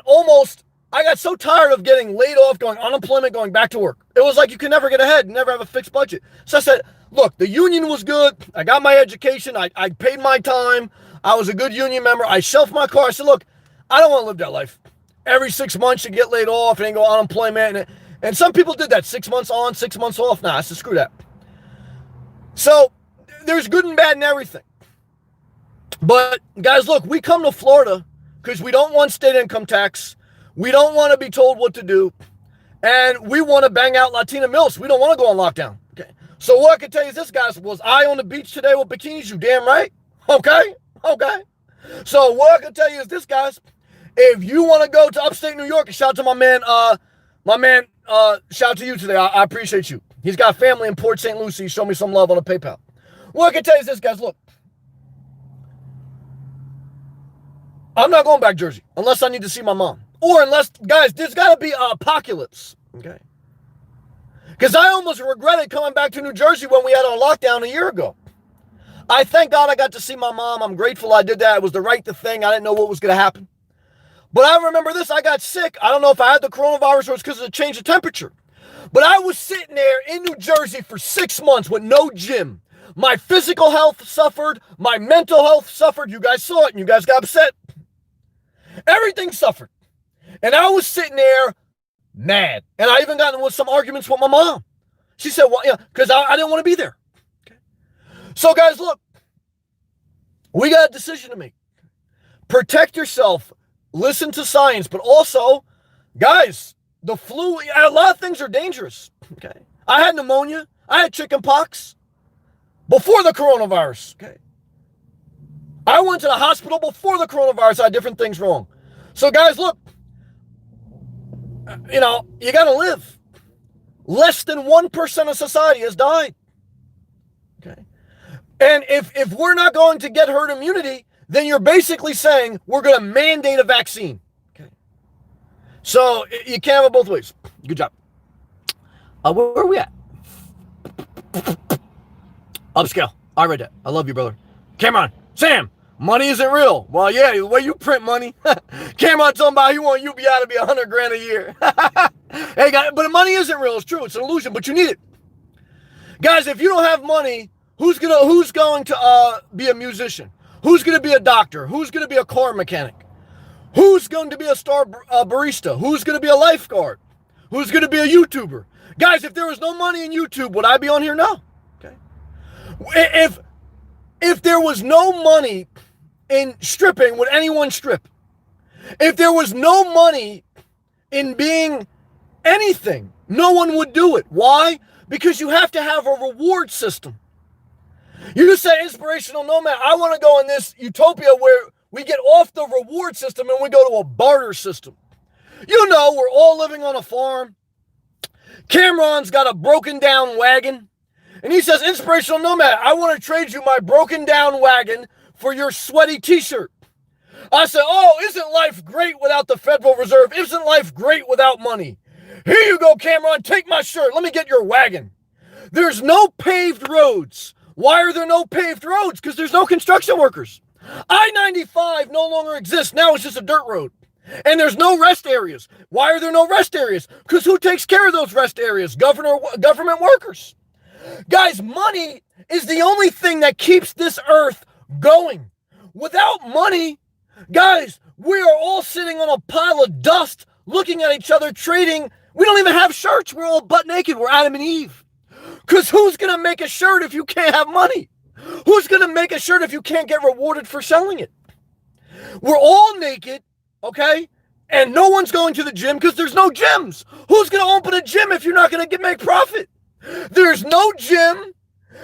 I got so tired of getting laid off, going unemployment, going back to work. It was like you can never get ahead, never have a fixed budget. So I said, look, the union was good. I got my education. I paid my time. I was a good union member. I shelved my car. I said, look, I don't want to live that life. Every 6 months you get laid off and then go unemployment. And some people did that, 6 months on, 6 months off. Nah, I said, screw that. So there's good and bad in everything. But guys, look, we come to Florida because we don't want state income tax. We don't want to be told what to do. And we want to bang out Latina milfs. We don't want to go on lockdown. Okay. So what I can tell you is this, guys, was I on the beach today with bikinis? You damn right. Okay. So what I can tell you is this, guys. If you want to go to upstate New York, and shout out to my man, shout out to you today. I appreciate you. He's got family in Port St. Lucie. Show me some love on a PayPal. What I can tell you is this, guys. Look. I'm not going back to Jersey unless I need to see my mom. Or unless, guys, there's got to be an apocalypse, okay? Because I almost regretted coming back to New Jersey when we had our lockdown a year ago. I thank God I got to see my mom. I'm grateful I did that. It was the right thing. I didn't know what was going to happen. But I remember this. I got sick. I don't know if I had the coronavirus or it's because of the change of temperature. But I was sitting there in New Jersey for 6 months with no gym. My physical health suffered. My mental health suffered. You guys saw it and you guys got upset. Everything suffered. And I was sitting there mad. And I even got into some arguments with my mom. She said, well, yeah, because I didn't want to be there. Okay. So, guys, look. We got a decision to make. Protect yourself. Listen to science. But also, guys, the flu, a lot of things are dangerous. Okay. I had pneumonia. I had chicken pox before the coronavirus. Okay. I went to the hospital before the coronavirus. I had different things wrong. So, guys, look. You know, you got to live. Less than 1% of society has died. Okay. And if we're not going to get herd immunity, then you're basically saying we're going to mandate a vaccine. Okay. So you can't have it both ways. Good job. Where are we at? Upscale. I read that. I love you, brother. Cameron. Sam. Money isn't real. Well, yeah, the way you print money. Cameron talking about he want UBI to be $100,000 a year. Hey, guys, but money isn't real. It's true. It's an illusion, but you need it. Guys, if you don't have money, who's going to be a musician? Who's going to be a doctor? Who's going to be a car mechanic? Who's going to be a star barista? Who's going to be a lifeguard? Who's going to be a YouTuber? Guys, if there was no money in YouTube, would I be on here? No. Okay. If there was no money in stripping, would anyone strip? If there was no money in being anything, no one would do it. Why? Because you have to have a reward system. You say inspirational nomad, I want to go in this utopia where we get off the reward system and we go to a barter system. You know, we're all living on a farm. Cameron's got a broken down wagon. And he says, inspirational nomad, I want to trade you my broken down wagon for your sweaty t-shirt. I said, oh, isn't life great without the Federal Reserve? Isn't life great without money? Here you go, Cameron, take my shirt. Let me get your wagon. There's no paved roads. Why are there no paved roads? Because there's no construction workers. I-95 no longer exists. Now it's just a dirt road. And there's no rest areas. Why are there no rest areas? Because who takes care of those rest areas? Government workers. Guys, money is the only thing that keeps this earth going. Without money, guys, we are all sitting on a pile of dust, looking at each other, trading. We don't even have shirts. We're all butt naked. We're Adam and Eve. Because who's going to make a shirt if you can't have money? Who's going to make a shirt if you can't get rewarded for selling it? We're all naked, okay? And no one's going to the gym because there's no gyms. Who's going to open a gym if you're not going to make profit? There's no gym.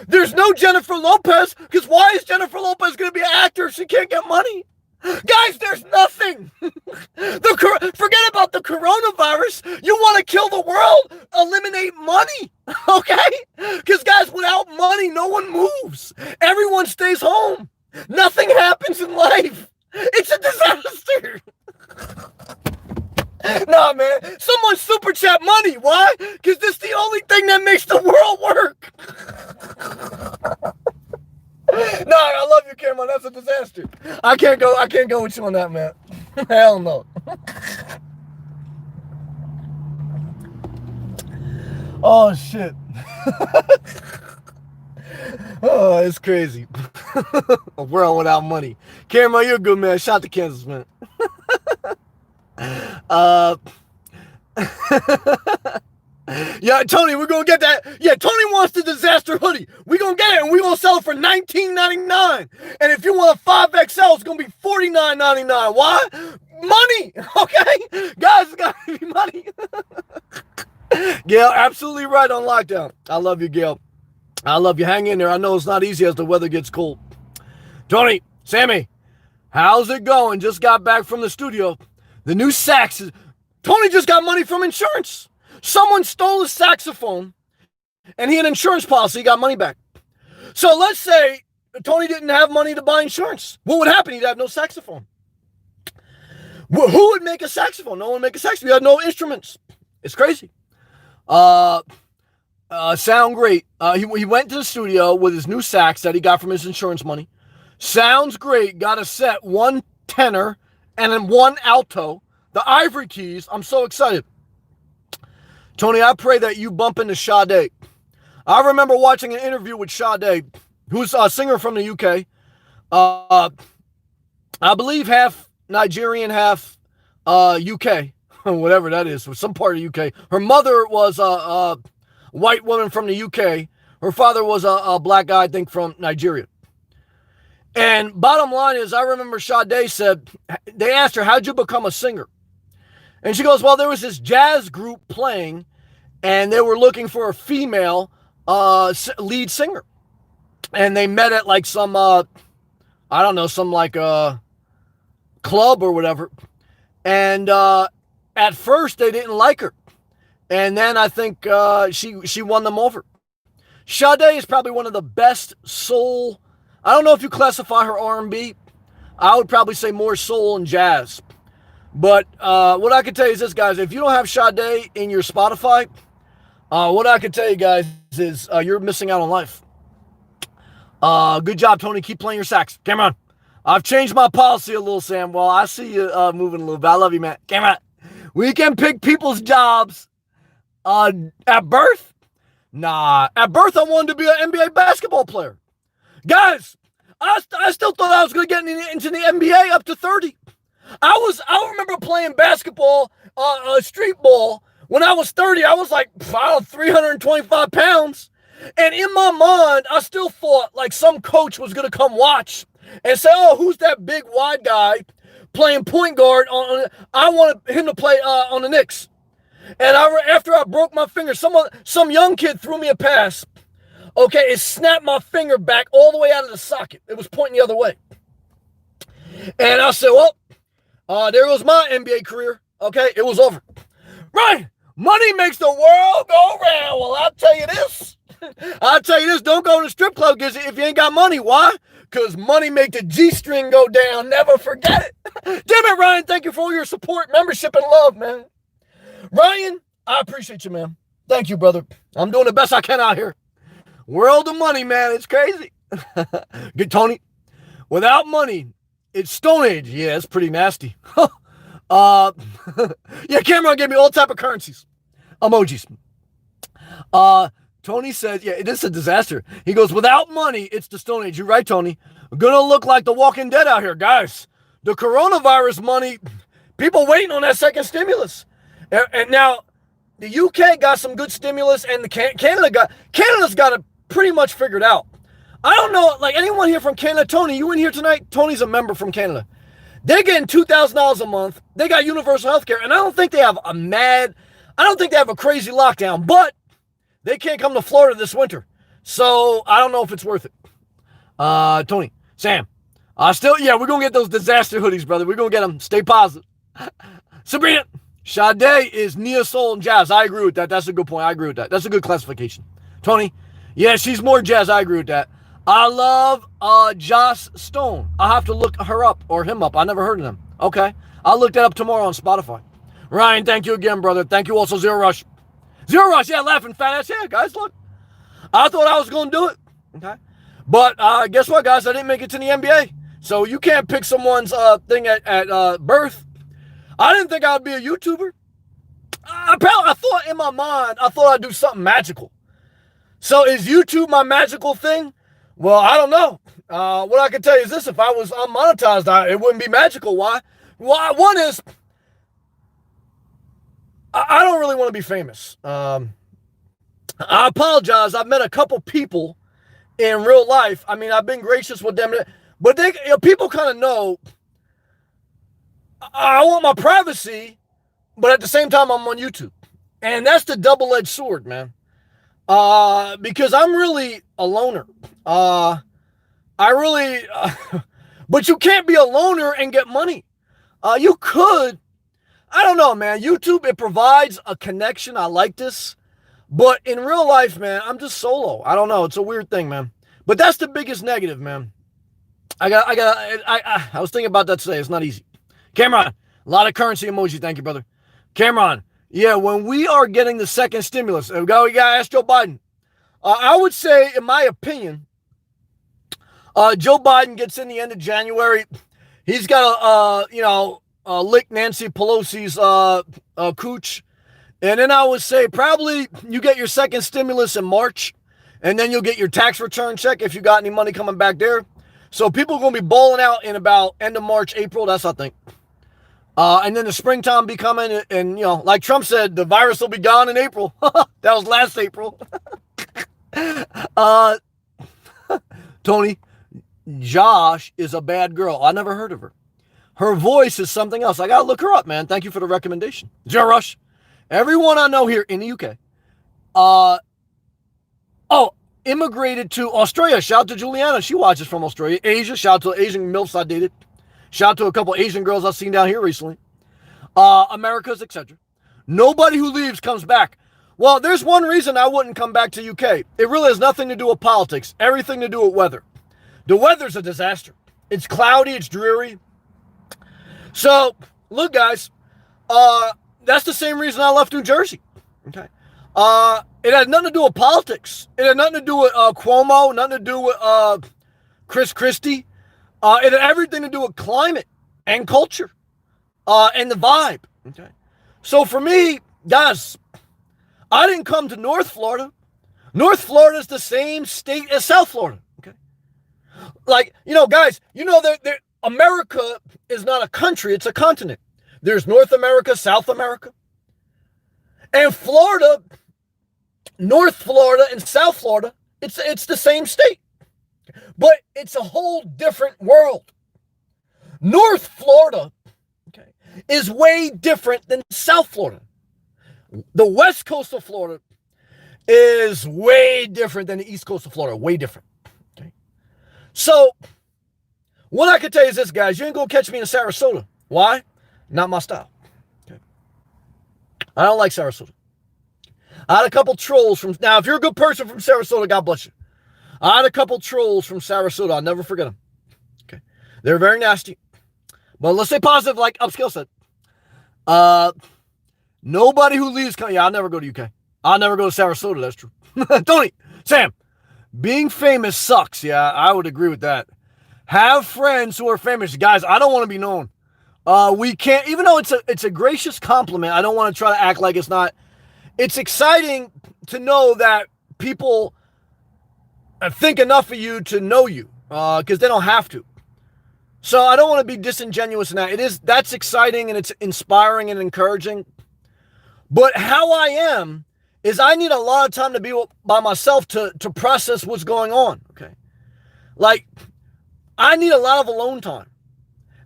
There's no Jennifer Lopez, because why is Jennifer Lopez going to be an actor if she can't get money? Guys, there's nothing. Forget about the coronavirus. You want to kill the world? Eliminate money, okay? Because, guys, without money, no one moves. Everyone stays home. Nothing happens in life. It's a disaster. Nah, man. Someone super chat money. Why? Because this is the only thing that makes the world work. No, I love you, Cameron. That's a disaster. I can't go with you on that, man. Hell no. Oh, shit. Oh, it's crazy. A world without money. Cameron, you're a good man. Shout to Kansas, man. Yeah, Tony, we're gonna get that. Yeah, Tony wants the disaster hoodie. We're gonna get it, and we're gonna sell it for $19.99. And if you want a 5XL, it's gonna be $49.99. Why? Money, okay? Guys, it's gotta be money. Gail, absolutely right on lockdown. I love you, Gail. I love you. Hang in there. I know it's not easy as the weather gets cold. Tony, Sammy, how's it going? Just got back from the studio. The new sax. Tony just got money from insurance. Someone stole his saxophone, and he had an insurance policy. He got money back. So let's say Tony didn't have money to buy insurance. What would happen? He'd have no saxophone. Who would make a saxophone? No one would make a saxophone. You have no instruments. It's crazy. Sound great. He went to the studio with his new sax that he got from his insurance money. Sounds great. Got a set, one tenor and then one alto. The Ivory Keys. I'm so excited. Tony, I pray that you bump into Sade. I remember watching an interview with Sade, who's a singer from the UK. I believe half Nigerian, half UK, whatever that is, or some part of UK. Her mother was a white woman from the UK. Her father was a black guy, I think, from Nigeria. And bottom line is, I remember Sade said, they asked her, how'd you become a singer? And she goes, well, there was this jazz group playing, and they were looking for a female lead singer. And they met at like some, I don't know, some like club or whatever. And at first, they didn't like her. And then I think she won them over. Sade is probably one of the best soul. I don't know if you classify her R&B. I would probably say more soul and jazz. But what I can tell you is this, guys. If you don't have Sade in your Spotify, what I can tell you, guys, is you're missing out on life. Good job, Tony. Keep playing your sax. Come on. I've changed my policy a little, Sam. Well, I see you moving a little bit. I love you, man. Come on. We can pick people's jobs at birth. Nah. At birth, I wanted to be an NBA basketball player. Guys, I still thought I was going to get into the NBA up to 30. I remember playing basketball, street ball. When I was 30, I was like, 325 pounds. And in my mind, I still thought like some coach was going to come watch and say, oh, who's that big wide guy playing point guard? I want him to play on the Knicks. And after I broke my finger, some young kid threw me a pass. Okay, it snapped my finger back all the way out of the socket. It was pointing the other way. And I said, well, there goes my NBA career. Okay, it was over. Right, money makes the world go round. Well, I'll tell you this. Don't go to the strip club if you ain't got money. Why? Because money make the G-string go down. Never forget it. Damn it, Ryan. Thank you for all your support, membership, and love, man. Ryan, I appreciate you, man. Thank you, brother. I'm doing the best I can out here. World of money, man. It's crazy. Good, Tony. Without money, it's Stone Age. Yeah, it's pretty nasty. Yeah, Cameron gave me all type of currencies. Emojis. Tony says, yeah, it is a disaster. He goes, without money, it's the Stone Age. You're right, Tony. We're going to look like the Walking Dead out here. Guys, the coronavirus money, people waiting on that second stimulus. And now, the UK got some good stimulus, and Canada's got it pretty much figured out. I don't know, like anyone here from Canada. Tony, you in here tonight? Tony's a member from Canada. They're getting $2,000 a month. They got universal health care, and I don't think they have a crazy lockdown, but they can't come to Florida this winter. So I don't know if it's worth it. Tony, Sam, we're going to get those disaster hoodies, brother. We're going to get them. Stay positive. Sabrina, Sade is neo soul and jazz. I agree with that. That's a good point. I agree with that. That's a good classification. Tony, yeah, she's more jazz. I agree with that. I love Joss Stone. I'll have to look her up or him up. I never heard of them. Okay. I'll look that up tomorrow on Spotify. Ryan, thank you again, brother. Thank you also, Zero Rush. Zero Rush, yeah, laughing fat ass. Yeah, guys, look. I thought I was going to do it. Okay. But guess what, guys? I didn't make it to the NBA. So you can't pick someone's thing at birth. I didn't think I would be a YouTuber. I thought in my mind, I'd do something magical. So is YouTube my magical thing? Well, I don't know. What I can tell you is this. If I was unmonetized, it wouldn't be magical. Why? One is, I don't really want to be famous. I apologize. I've met a couple people in real life. I mean, I've been gracious with them. But people kind of know I want my privacy, but at the same time, I'm on YouTube. And that's the double-edged sword, man. Because I'm really a loner. But you can't be a loner and get money. You could. I don't know, man. YouTube, it provides a connection. I like this. But in real life, man, I'm just solo. I don't know. It's a weird thing, man. But that's the biggest negative, man. I was thinking about that today. It's not easy. Cameron, a lot of currency emoji. Thank you, brother. Cameron, yeah, when we are getting the second stimulus, we got to ask Joe Biden. I would say, in my opinion, Joe Biden gets in the end of January. He's got to, lick Nancy Pelosi's cooch. And then I would say probably you get your second stimulus in March. And then you'll get your tax return check if you got any money coming back there. So people are going to be balling out in about end of March, April. That's, I think. And then the springtime be coming. And, like Trump said, the virus will be gone in April. That was last April. Tony, Josh is a bad girl. I never heard of her. Her voice is something else. I got to look her up, man. Thank you for the recommendation. Zero Rush. Everyone I know here in the UK. Immigrated to Australia. Shout out to Juliana. She watches from Australia. Asia. Shout out to Asian MILFs I dated. Shout out to a couple Asian girls I've seen down here recently. Americas, etc. Nobody who leaves comes back. Well, there's one reason I wouldn't come back to UK. It really has nothing to do with politics. Everything to do with weather. The weather's a disaster. It's cloudy. It's dreary. So, look, guys. That's the same reason I left New Jersey. Okay. It had nothing to do with politics. It had nothing to do with Cuomo, nothing to do with Chris Christie. It had everything to do with climate and culture and the vibe. Okay. So for me, guys, I didn't come to North Florida. North Florida is the same state as South Florida. Okay. Like, guys, that America is not a country, it's a continent. There's North America, South America. And Florida, North Florida and South Florida, it's the same state. But it's a whole different world. North Florida, okay, is way different than South Florida. The west coast of Florida is way different than the east coast of Florida. Way different. Okay. So, what I can tell you is this, guys. You ain't going to catch me in Sarasota. Why? Not my style. Okay. I don't like Sarasota. I had a couple trolls from... Now, if you're a good person from Sarasota, God bless you. I had a couple trolls from Sarasota. I'll never forget them. Okay. They're very nasty. But let's say positive, like Upscale said. Nobody who leaves... Yeah, I'll never go to UK. I'll never go to Sarasota. That's true. Tony, Sam, being famous sucks. Yeah, I would agree with that. Have friends who are famous. Guys, I don't want to be known. We can't... Even though it's a gracious compliment, I don't want to try to act like it's not... It's exciting to know that people think enough of you to know you, because they don't have to. So I don't want to be disingenuous in that. That's exciting and it's inspiring and encouraging. But how I am is I need a lot of time to be by myself to process what's going on. Okay, like I need a lot of alone time.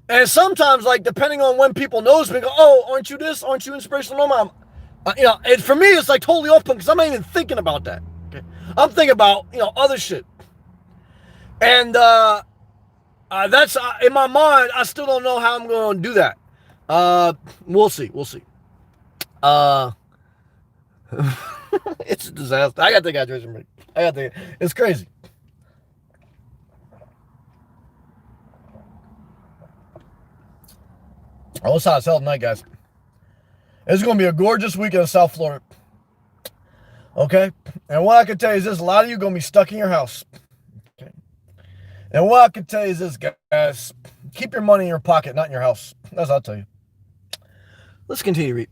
And sometimes, like, depending on when people notice me, go, oh, aren't you this? Aren't you inspirational? No, and for me, it's like totally open because I'm not even thinking about that. Okay, I'm thinking about other shit, and that's in my mind. I still don't know how I'm going to do that. We'll see. It's a disaster. I got the hydration break. It's crazy. Oh, it's hot as hell tonight, guys. It's going to be a gorgeous weekend in South Florida. Okay? And what I can tell you is this. A lot of you are going to be stuck in your house. Okay? And what I can tell you is this, guys. Keep your money in your pocket, not in your house. That's what I'll tell you. Let's continue to read.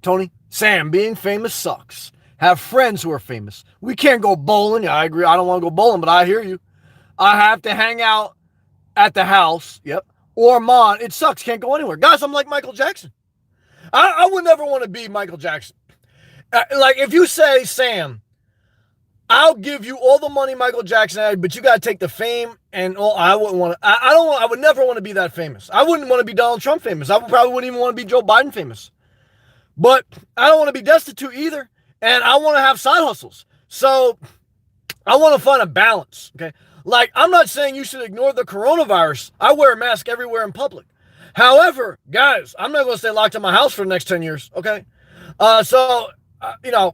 Tony, Sam, being famous sucks. Have friends who are famous. We can't go bowling. Yeah, I agree. I don't want to go bowling, but I hear you. I have to hang out at the house. Yep. Or mine. It sucks. Can't go anywhere. Guys, I'm like Michael Jackson. I would never want to be Michael Jackson. Like, if you say, Sam, I'll give you all the money Michael Jackson had, but you got to take the fame and all. I wouldn't want to. I would never want to be that famous. I wouldn't want to be Donald Trump famous. I probably wouldn't even want to be Joe Biden famous. But I don't want to be destitute either. And I want to have side hustles. So I want to find a balance. Okay. Like, I'm not saying you should ignore the coronavirus. I wear a mask everywhere in public. However, guys, I'm not going to stay locked in my house for the next 10 years, okay? I guess I'm going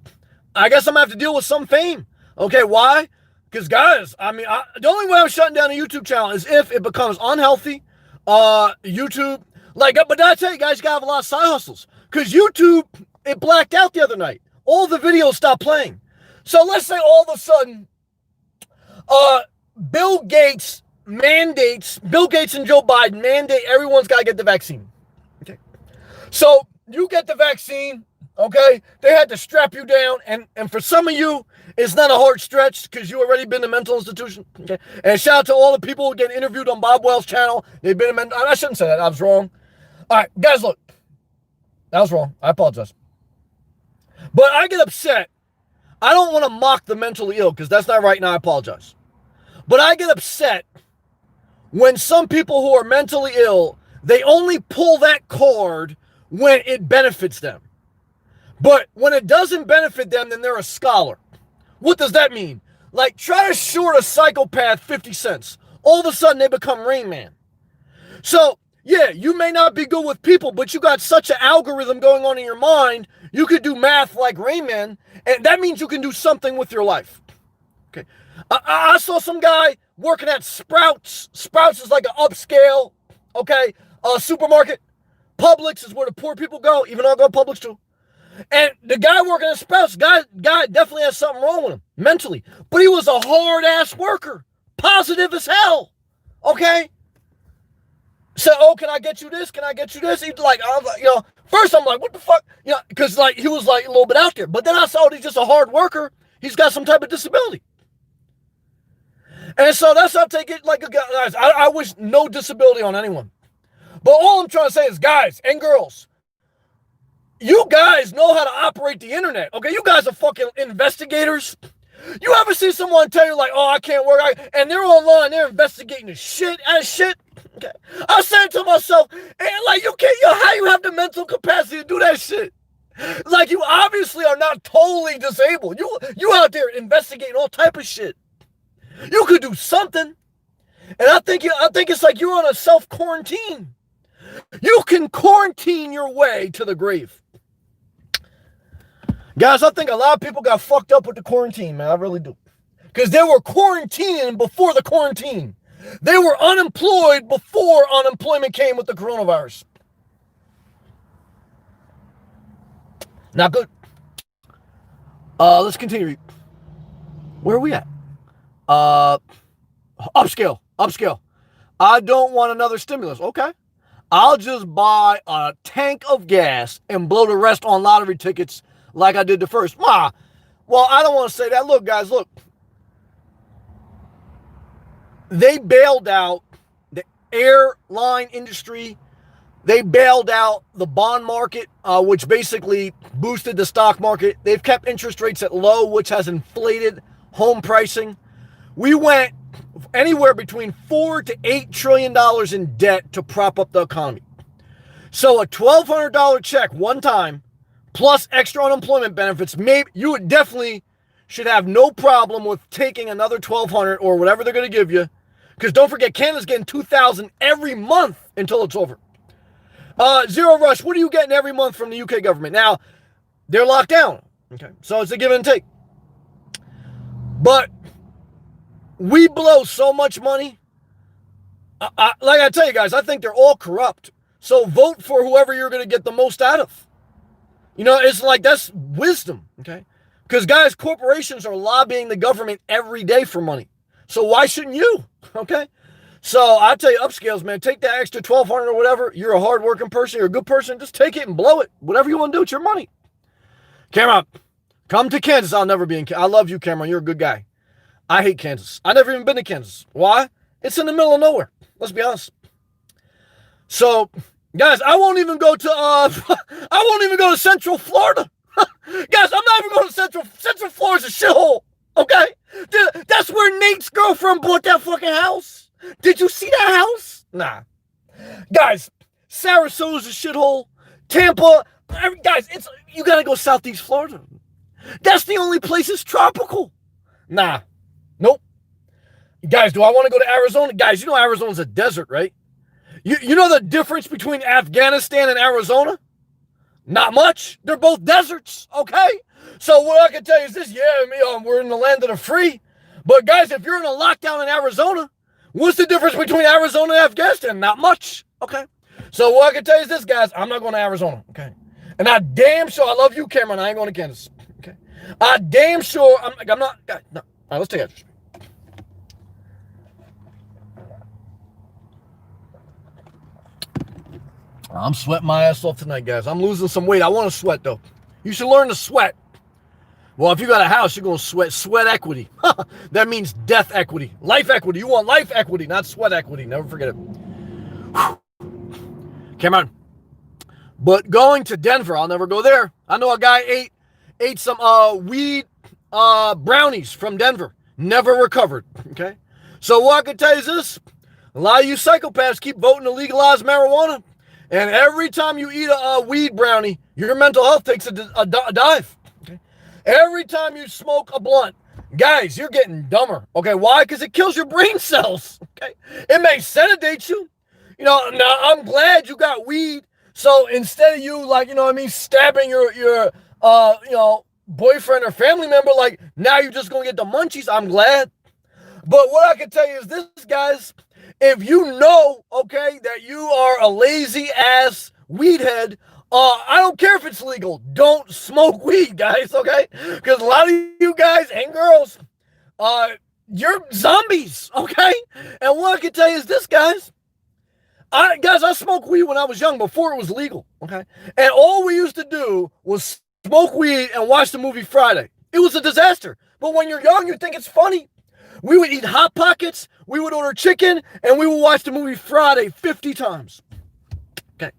to have to deal with some fame, okay? Why? Because, guys, the only way I'm shutting down a YouTube channel is if it becomes unhealthy, YouTube. But I tell you, guys, you got to have a lot of side hustles. Because YouTube, it blacked out the other night. All the videos stopped playing. So let's say all of a sudden, Bill Gates and Joe Biden mandate everyone's got to get the vaccine. Okay. So you get the vaccine, okay? They had to strap you down. And for some of you, it's not a hard stretch because you already been in a mental institution. Okay. And shout out to all the people who get interviewed on Bob Wells' channel. They've been in I shouldn't say that. I was wrong. All right, guys, look. That was wrong. I apologize. But I get upset. I don't want to mock the mentally ill because that's not right, and I apologize. But I get upset when some people who are mentally ill, they only pull that card when it benefits them. But when it doesn't benefit them, then they're a scholar. What does that mean? Like, try to short a psychopath 50 cents. All of a sudden, they become Rain Man. So, yeah, you may not be good with people, but you got such an algorithm going on in your mind, you could do math like Rain Man, and that means you can do something with your life. Okay. I saw some guy working at Sprouts. Sprouts is like an upscale, okay, supermarket. Publix is where the poor people go, even though I go to Publix too. And the guy working at Sprouts, guy definitely has something wrong with him mentally. But he was a hard-ass worker. Positive as hell. Okay? So, can I get you this? Can I get you this? He's like, first I'm like, what the fuck? Because like he was like a little bit out there. But then I saw he's just a hard worker. He's got some type of disability. And so that's how I take it like a guys. I wish no disability on anyone. But all I'm trying to say is, guys and girls, you guys know how to operate the internet. Okay, you guys are fucking investigators. You ever see someone tell you like, oh, I can't work, and they're online, they're investigating the shit out of shit? Okay. I'm saying to myself, and like you can't, how you have the mental capacity to do that shit? Like you obviously are not totally disabled. You out there investigating all type of shit. You could do something. And I think it's like you're on a self-quarantine. You can quarantine your way to the grave. Guys, I think a lot of people got fucked up with the quarantine, man. I really do. Because they were quarantining before the quarantine. They were unemployed before unemployment came with the coronavirus. Not good. Let's continue. Where are we at? Upscale. I don't want another stimulus. Okay. I'll just buy a tank of gas and blow the rest on lottery tickets like I did the first. Well, I don't want to say that. Look, guys, look. They bailed out the airline industry. They bailed out the bond market, which basically boosted the stock market. They've kept interest rates at low, which has inflated home pricing. We went anywhere between $4 to $8 trillion in debt to prop up the economy. So a $1,200 check one time, plus extra unemployment benefits, maybe you would definitely should have no problem with taking another $1,200 or whatever they're going to give you. Because don't forget, Canada's getting $2,000 every month until it's over. Zero Rush, what are you getting every month from the UK government? Now, they're locked down. Okay, so it's a give and take. But we blow so much money. Like I tell you guys, I think they're all corrupt. So vote for whoever you're going to get the most out of. You know, it's like that's wisdom, okay? Because, guys, corporations are lobbying the government every day for money. So why shouldn't you, okay? So I tell you, upscales, man, take that extra $1,200 or whatever. You're a hardworking person. You're a good person. Just take it and blow it. Whatever you want to do, it's your money. Cameron, come to Kansas. I'll never be in Kansas. I love you, Cameron. You're a good guy. I hate Kansas. I've never even been to Kansas. Why? It's in the middle of nowhere. Let's be honest. So, guys, I won't even go to Central Florida. Guys, I'm not even going to Central Florida's a shithole. Okay? That's where Nate's girlfriend bought that fucking house. Did you see that house? Nah. Guys, Sarasota's a shithole. Tampa, guys, you gotta go Southeast Florida. That's the only place that's tropical. Nah. Nope. Guys, do I want to go to Arizona? Guys, you know Arizona's a desert, right? You know the difference between Afghanistan and Arizona? Not much. They're both deserts, okay? So what I can tell you is this, we're in the land of the free. But guys, if you're in a lockdown in Arizona, what's the difference between Arizona and Afghanistan? Not much, okay? So what I can tell you is this, guys, I'm not going to Arizona, okay? And I damn sure, I love you, Cameron, I ain't going to Kansas, okay? I damn sure, I'm not, guys, no. All right, let's take it. I'm sweating my ass off tonight, guys. I'm losing some weight. I want to sweat, though. You should learn to sweat. Well, if you got a house, you're going to sweat. Sweat equity. That means death equity. Life equity. You want life equity, not sweat equity. Never forget it. Whew. Come on. But going to Denver, I'll never go there. I know a guy ate some weed brownies from Denver. Never recovered. Okay? So what I can tell you is this. A lot of you psychopaths keep voting to legalize marijuana. And every time you eat a weed brownie, your mental health takes a dive. Okay? Every time you smoke a blunt, guys, you're getting dumber. Okay, why? Because it kills your brain cells. Okay, it may sedate you. You know, now I'm glad you got weed. So instead of you, like, you know what I mean, stabbing your boyfriend or family member, like, now you're just gonna get the munchies. I'm glad. But what I can tell you is this, guys. If you know, okay, that you are a lazy ass weed head, I don't care if it's legal. Don't smoke weed, guys, okay? Because a lot of you guys and girls, you're zombies, okay? And what I can tell you is this, guys. I smoked weed when I was young, before it was legal, okay? And all we used to do was smoke weed and watch the movie Friday. It was a disaster. But when you're young, you think it's funny. We would eat Hot Pockets, we would order chicken, and we would watch the movie Friday 50 times. Okay.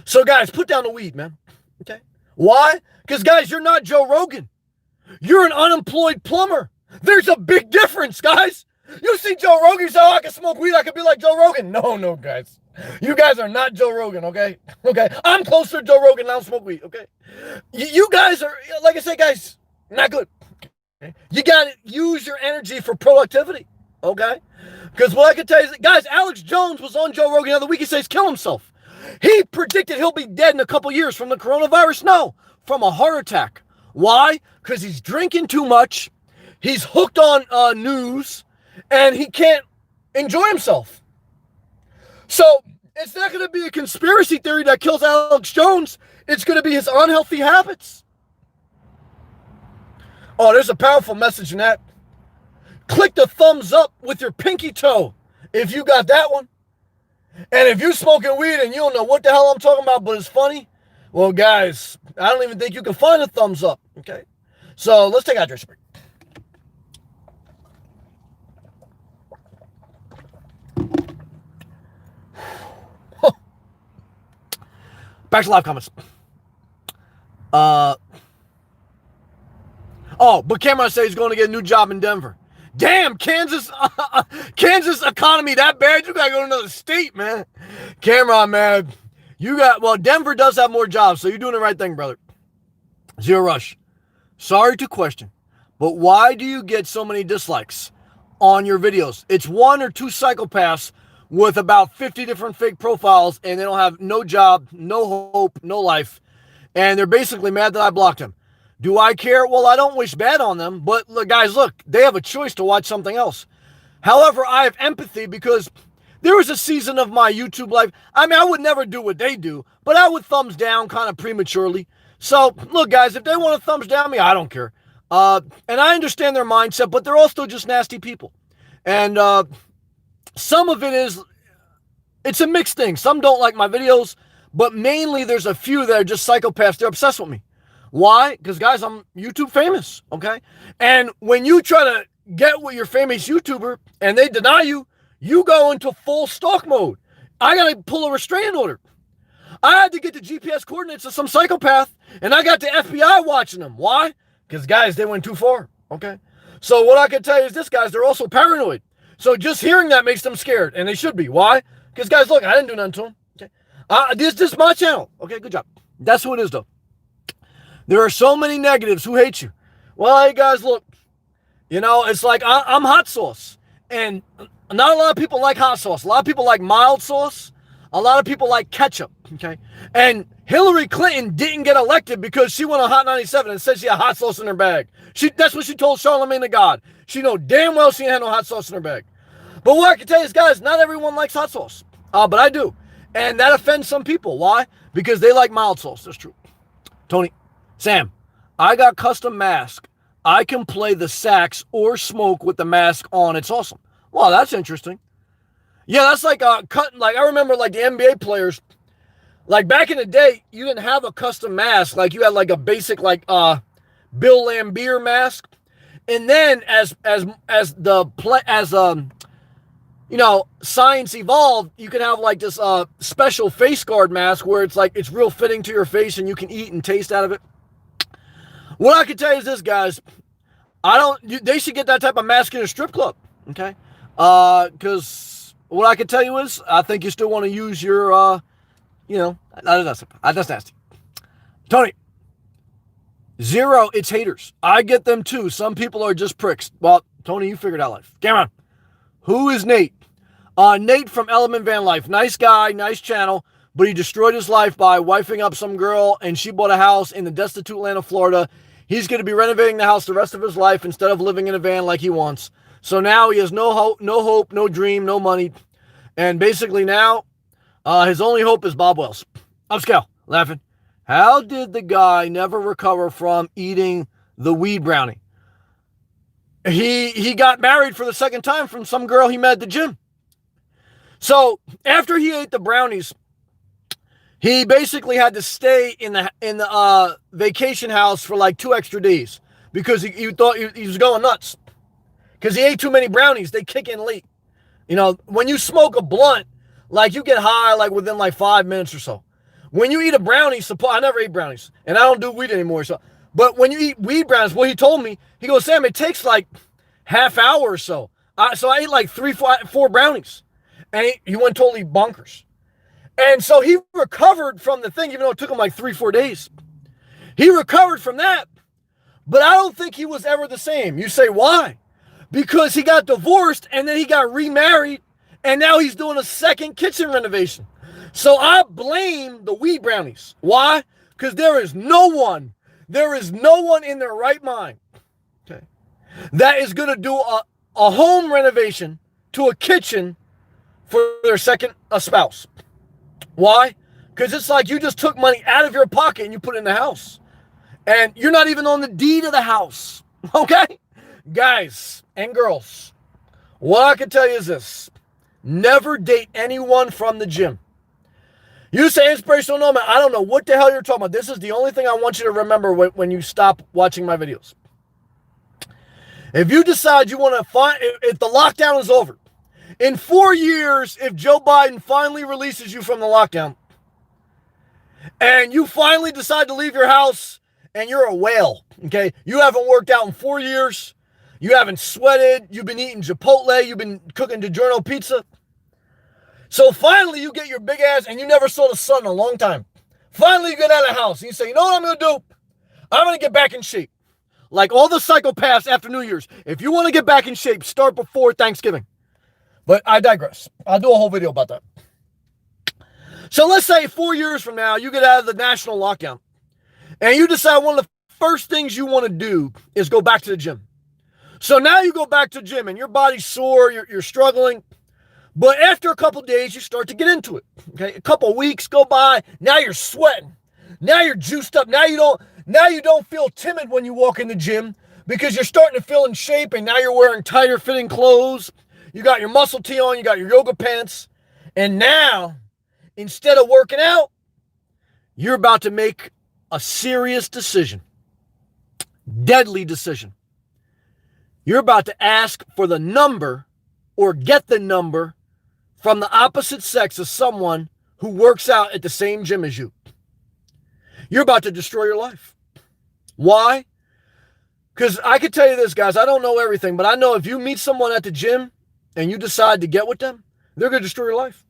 So, guys, put down the weed, man. Okay. Why? Because, guys, you're not Joe Rogan. You're an unemployed plumber. There's a big difference, guys. You see Joe Rogan, say, oh, I can smoke weed, I can be like Joe Rogan. No, guys. You guys are not Joe Rogan, okay? Okay? I'm closer to Joe Rogan and I don't smoke weed, okay? You guys are, like I said, guys, not good. Okay? You got to use your energy for productivity, okay? Because what I can tell you is, guys, Alex Jones was on Joe Rogan the other week. He says kill himself. He predicted he'll be dead in a couple years from the coronavirus. No, from a heart attack. Why? Because he's drinking too much. He's hooked on news. And he can't enjoy himself. So it's not going to be a conspiracy theory that kills Alex Jones. It's going to be his unhealthy habits. Oh, there's a powerful message in that. Click the thumbs up with your pinky toe if you got that one. And if you're smoking weed and you don't know what the hell I'm talking about, but it's funny, well, guys, I don't even think you can find a thumbs up. Okay? So let's take a hydration break. Back to live comments. But Cameron says he's going to get a new job in Denver. Damn, Kansas economy that bad? You got to go to another state, man. Cameron, man. Denver does have more jobs, so you're doing the right thing, brother. Zero Rush. Sorry to question, but why do you get so many dislikes on your videos? It's one or two psychopaths with about 50 different fake profiles, and they don't have no job, no hope, no life. And they're basically mad that I blocked them. Do I care? Well, I don't wish bad on them, but look, guys, they have a choice to watch something else. However, I have empathy because there was a season of my YouTube life. I mean, I would never do what they do, but I would thumbs down kind of prematurely. So, look, guys, if they want to thumbs down me, I don't care. And I understand their mindset, but they're also just nasty people. And, some of it is, it's a mixed thing. Some don't like my videos, but mainly there's a few that are just psychopaths. They're obsessed with me. Why? Because, guys, I'm YouTube famous, okay? And when you try to get with your famous YouTuber and they deny you, you go into full stalk mode. I got to pull a restraining order. I had to get the GPS coordinates of some psychopath, and I got the FBI watching them. Why? Because, guys, they went too far, okay? So what I can tell you is this, guys, they're also paranoid. So just hearing that makes them scared, and they should be. Why? Because, guys, look, I didn't do nothing to them. Okay, this is my channel. Okay, good job. That's who it is, though. There are so many negatives who hate you. Well, hey, guys, look. You know, it's like I'm hot sauce, and not a lot of people like hot sauce. A lot of people like mild sauce. A lot of people like ketchup. Okay, and Hillary Clinton didn't get elected because she went on Hot 97 and said she had hot sauce in her bag. That's what she told Charlemagne the God. She know damn well she ain't had no hot sauce in her bag. But what I can tell you is, guys, not everyone likes hot sauce. But I do. And that offends some people. Why? Because they like mild sauce. That's true. Tony, Sam, I got custom mask. I can play the sax or smoke with the mask on. It's awesome. Wow, that's interesting. Yeah, that's like like I remember like the NBA players. Like back in the day, you didn't have a custom mask. Like you had like a basic like Bill Laimbeer mask. And then as science evolved, you can have like this special face guard mask where it's like it's real fitting to your face and you can eat and taste out of it. What I can tell you is this, guys. They should get that type of mask in a strip club, okay? Because what I can tell you is I think you still want to use your, that's nasty. Tony. Zero, it's haters. I get them too. Some people are just pricks. Well, Tony, you figured out life. Come on. Who is Nate? Nate from Element Van Life. Nice guy, nice channel, but he destroyed his life by wifing up some girl, and she bought a house in the destitute land of Florida. He's going to be renovating the house the rest of his life instead of living in a van like he wants. So now he has no hope, no dream, no money. And basically now, his only hope is Bob Wells. Upscale, laughing. How did the guy never recover from eating the weed brownie? He got married for the second time from some girl he met at the gym. So after he ate the brownies, he basically had to stay in the vacation house for like 2 extra days because he thought he was going nuts. because he ate too many brownies. They kick in late. You know, when you smoke a blunt, like you get high like within like 5 minutes or so. When you eat a brownie, I never ate brownies, and I don't do weed anymore. So, but when you eat weed brownies, well, he told me, he goes, Sam, it takes like half hour or so. So I ate like 4 brownies, and he went totally bonkers. And so he recovered from the thing, even though it took him like 3-4 days. He recovered from that, but I don't think he was ever the same. You say, why? Because he got divorced, and then he got remarried, and now he's doing a second kitchen renovation. So I blame the weed brownies. Why? Because there is no one in their right mind, okay, that is going to do a home renovation to a kitchen for their second spouse. Why? Because it's like you just took money out of your pocket and you put it in the house. And you're not even on the deed of the house. Okay? Guys and girls, what I can tell you is this. Never date anyone from the gym. You say inspirational nomad. I don't know what the hell you're talking about. This is the only thing I want you to remember when you stop watching my videos. If you decide you want to find, if the lockdown is over, in 4 years, if Joe Biden finally releases you from the lockdown, and you finally decide to leave your house, and you're a whale, okay? You haven't worked out in 4 years. You haven't sweated. You've been eating Chipotle. You've been cooking DiGiorno pizza. So finally, you get your big ass, and you never saw the sun in a long time. Finally, you get out of the house, and you say, you know what I'm going to do? I'm going to get back in shape. Like all the psychopaths after New Year's. If you want to get back in shape, start before Thanksgiving. But I digress. I'll do a whole video about that. So let's say 4 years from now, you get out of the national lockdown, and you decide one of the first things you want to do is go back to the gym. So now you go back to the gym, and your body's sore, you're struggling. But after a couple days, you start to get into it. Okay, a couple weeks go by. Now you're sweating. Now you're juiced up. Now you don't feel timid when you walk in the gym because you're starting to feel in shape, and now you're wearing tighter fitting clothes. You got your muscle tee on. You got your yoga pants. And now, instead of working out, you're about to make a serious decision. Deadly decision. You're about to ask for the number or get the number from the opposite sex of someone who works out at the same gym as you. You're about to destroy your life. Why? Because I can tell you this, guys, I don't know everything, but I know if you meet someone at the gym and you decide to get with them, they're going to destroy your life.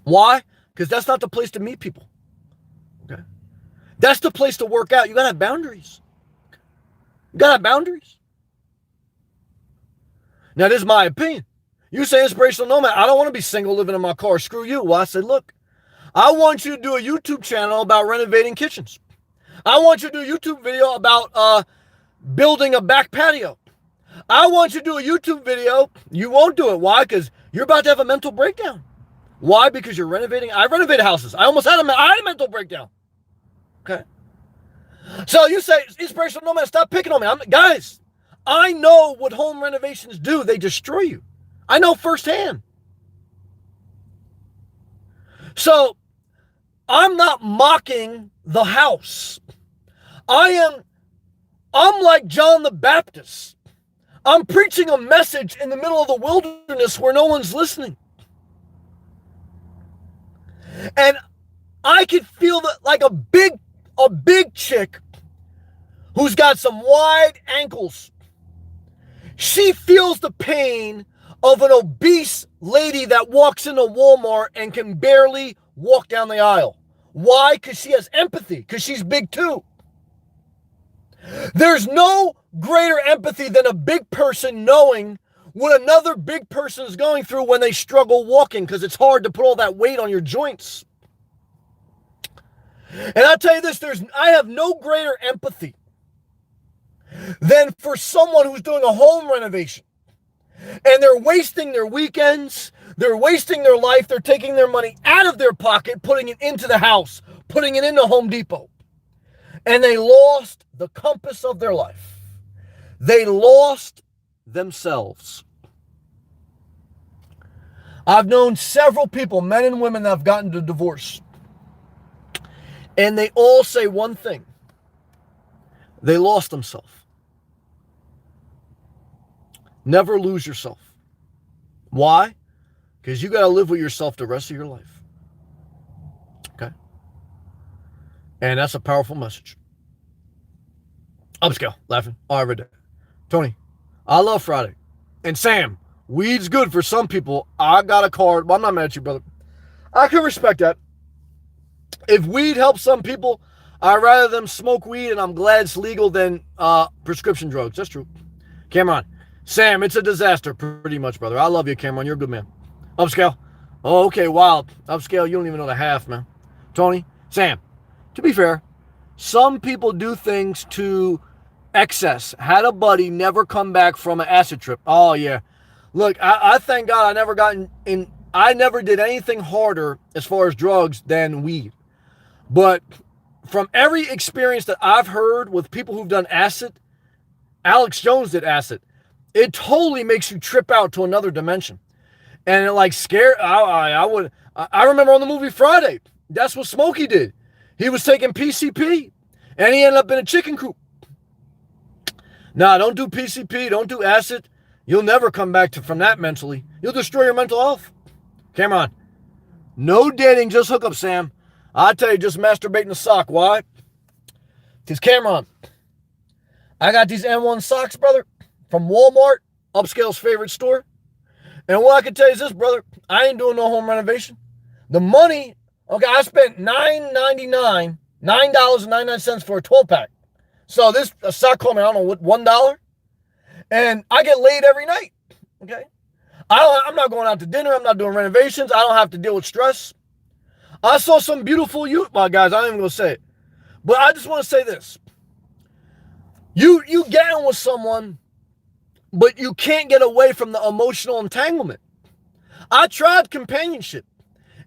Why? Because that's not the place to meet people. Okay? That's the place to work out. You got to have boundaries. You got to have boundaries. Now, this is my opinion. You say inspirational nomad. I don't want to be single living in my car. Screw you. Well, I said, look, I want you to do a YouTube channel about renovating kitchens. I want you to do a YouTube video about building a back patio. I want you to do a YouTube video. You won't do it. Why? Because you're about to have a mental breakdown. Why? Because you're renovating. I renovated houses. I almost had a mental breakdown. Okay. So you say, inspirational nomad, stop picking on me. Guys, I know what home renovations do. They destroy you. I know firsthand. So I'm not mocking the house. I'm like John the Baptist. I'm preaching a message in the middle of the wilderness where no one's listening. And I could feel that like a big chick who's got some wide ankles. She feels the pain of an obese lady that walks into Walmart and can barely walk down the aisle. Why? Because she has empathy, because she's big too. There's no greater empathy than a big person knowing what another big person is going through when they struggle walking, because it's hard to put all that weight on your joints. And I'll tell you this, I have no greater empathy than for someone who's doing a home renovation. And they're wasting their weekends, they're wasting their life, they're taking their money out of their pocket, putting it into the house, putting it into Home Depot. And they lost the compass of their life. They lost themselves. I've known several people, men and women, that have gotten to divorce. And they all say one thing. They lost themselves. Never lose yourself. Why? Because you got to live with yourself the rest of your life. Okay? And that's a powerful message. Upscale, laughing all every day. Tony, I love Friday. And Sam, weed's good for some people. I got a card. Well, I'm not mad at you, brother. I can respect that. If weed helps some people, I'd rather them smoke weed, and I'm glad it's legal than prescription drugs. That's true. Cameron, Sam, it's a disaster, pretty much, brother. I love you, Cameron. You're a good man. Upscale. Oh, okay, wild. Upscale, you don't even know the half, man. Tony, Sam, to be fair, some people do things to excess. Had a buddy never come back from an acid trip. Oh, yeah. Look, I thank God I never did anything harder as far as drugs than weed. But from every experience that I've heard with people who've done acid, Alex Jones did acid. It totally makes you trip out to another dimension. And it like scared, I remember on the movie Friday, that's what Smokey did. He was taking PCP and he ended up in a chicken coop. Nah, don't do PCP, don't do acid. You'll never come back from that mentally. You'll destroy your mental health. Cameron, no dating, just hook up, Sam. I tell you, just masturbate in the sock. Why? Because Cameron, I got these N1 socks, brother, from Walmart, Upscale's favorite store. And what I can tell you is this, brother, I ain't doing no home renovation. The money, okay, I spent $9.99 for a 12-pack. So this sock cost me, I don't know, what, $1? And I get laid every night, okay? I'm not going out to dinner. I'm not doing renovations. I don't have to deal with stress. I saw some beautiful youth, my guys. I ain't even going to say it. But I just want to say this. You get in with someone, but you can't get away from the emotional entanglement. I tried companionship.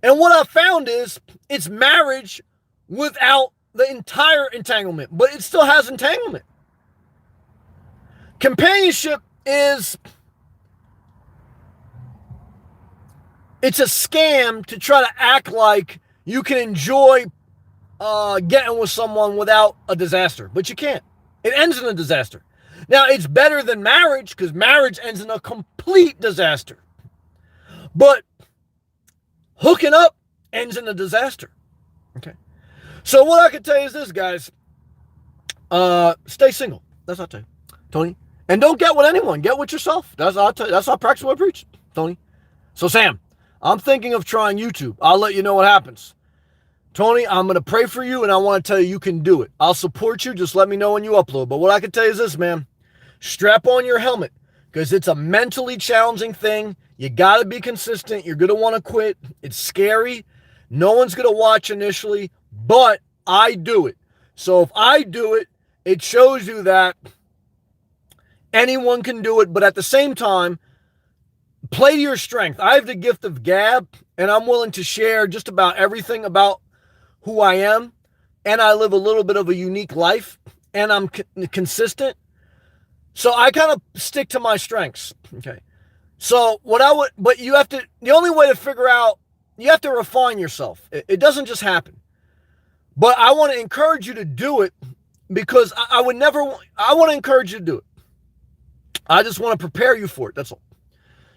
And what I found is it's marriage without the entire entanglement, but it still has entanglement. Companionship is... it's a scam to try to act like you can enjoy getting with someone without a disaster, but you can't. It ends in a disaster. Now, it's better than marriage because marriage ends in a complete disaster. But hooking up ends in a disaster. Okay. So what I can tell you is this, guys. Stay single. That's what I tell you, Tony. And don't get with anyone. Get with yourself. That's what I tell you. That's how I practice what I preach, Tony. So Sam, I'm thinking of trying YouTube. I'll let you know what happens. Tony, I'm going to pray for you, and I want to tell you you can do it. I'll support you. Just let me know when you upload. But what I can tell you is this, man. Strap on your helmet because it's a mentally challenging thing. You got to be consistent. You're going to want to quit. It's scary. No one's going to watch initially, but I do it. So if I do it, it shows you that anyone can do it, but at the same time, play to your strength. I have the gift of gab, and I'm willing to share just about everything about who I am, and I live a little bit of a unique life, and I'm consistent. So I kind of stick to my strengths, okay? So but you have to, the only way to figure out, you have to refine yourself. It doesn't just happen. But I want to encourage you to do it because I want to encourage you to do it. I just want to prepare you for it, that's all.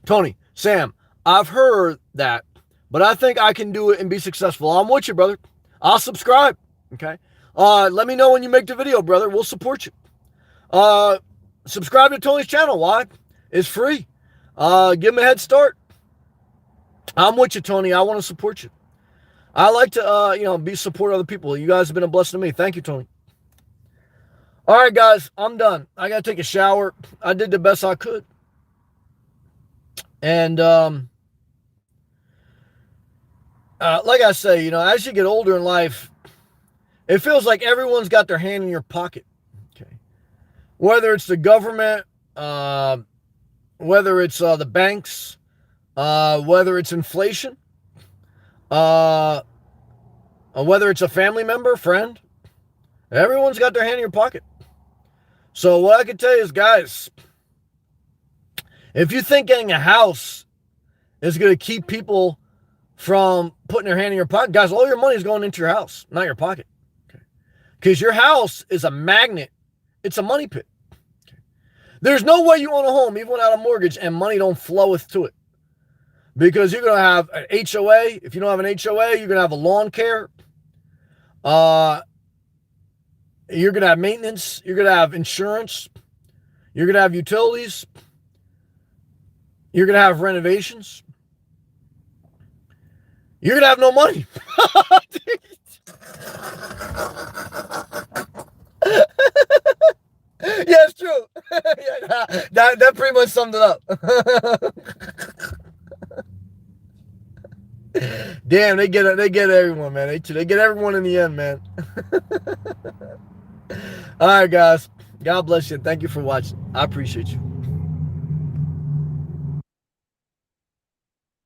Tony, Sam, I've heard that, but I think I can do it and be successful. I'm with you, brother. I'll subscribe, okay? Let me know when you make the video, brother. We'll support you. Subscribe to Tony's channel. Why? It's free. Give him a head start. I'm with you, Tony. I want to support you. I like to, be support other people. You guys have been a blessing to me. Thank you, Tony. All right, guys, I'm done. I got to take a shower. I did the best I could. And like I say, as you get older in life, it feels like everyone's got their hand in your pocket. Okay, whether it's the government, whether it's the banks, whether it's inflation, whether it's a family member, friend, everyone's got their hand in your pocket. So what I can tell you is, guys, if you think getting a house is going to keep people from putting their hand in your pocket, guys, all your money is going into your house, not your pocket. Okay? Because your house is a magnet. It's a money pit. Okay? There's no way you own a home, even without a mortgage, and money don't floweth to it. Because you're going to have an HOA. If you don't have an HOA, you're going to have a lawn care. You're going to have maintenance. You're going to have insurance. You're going to have utilities. You're going to have renovations. You're going to have no money. Yeah, it's true. that pretty much summed it up. Damn, they get everyone, man. They get everyone in the end, man. All right, guys. God bless you. Thank you for watching. I appreciate you.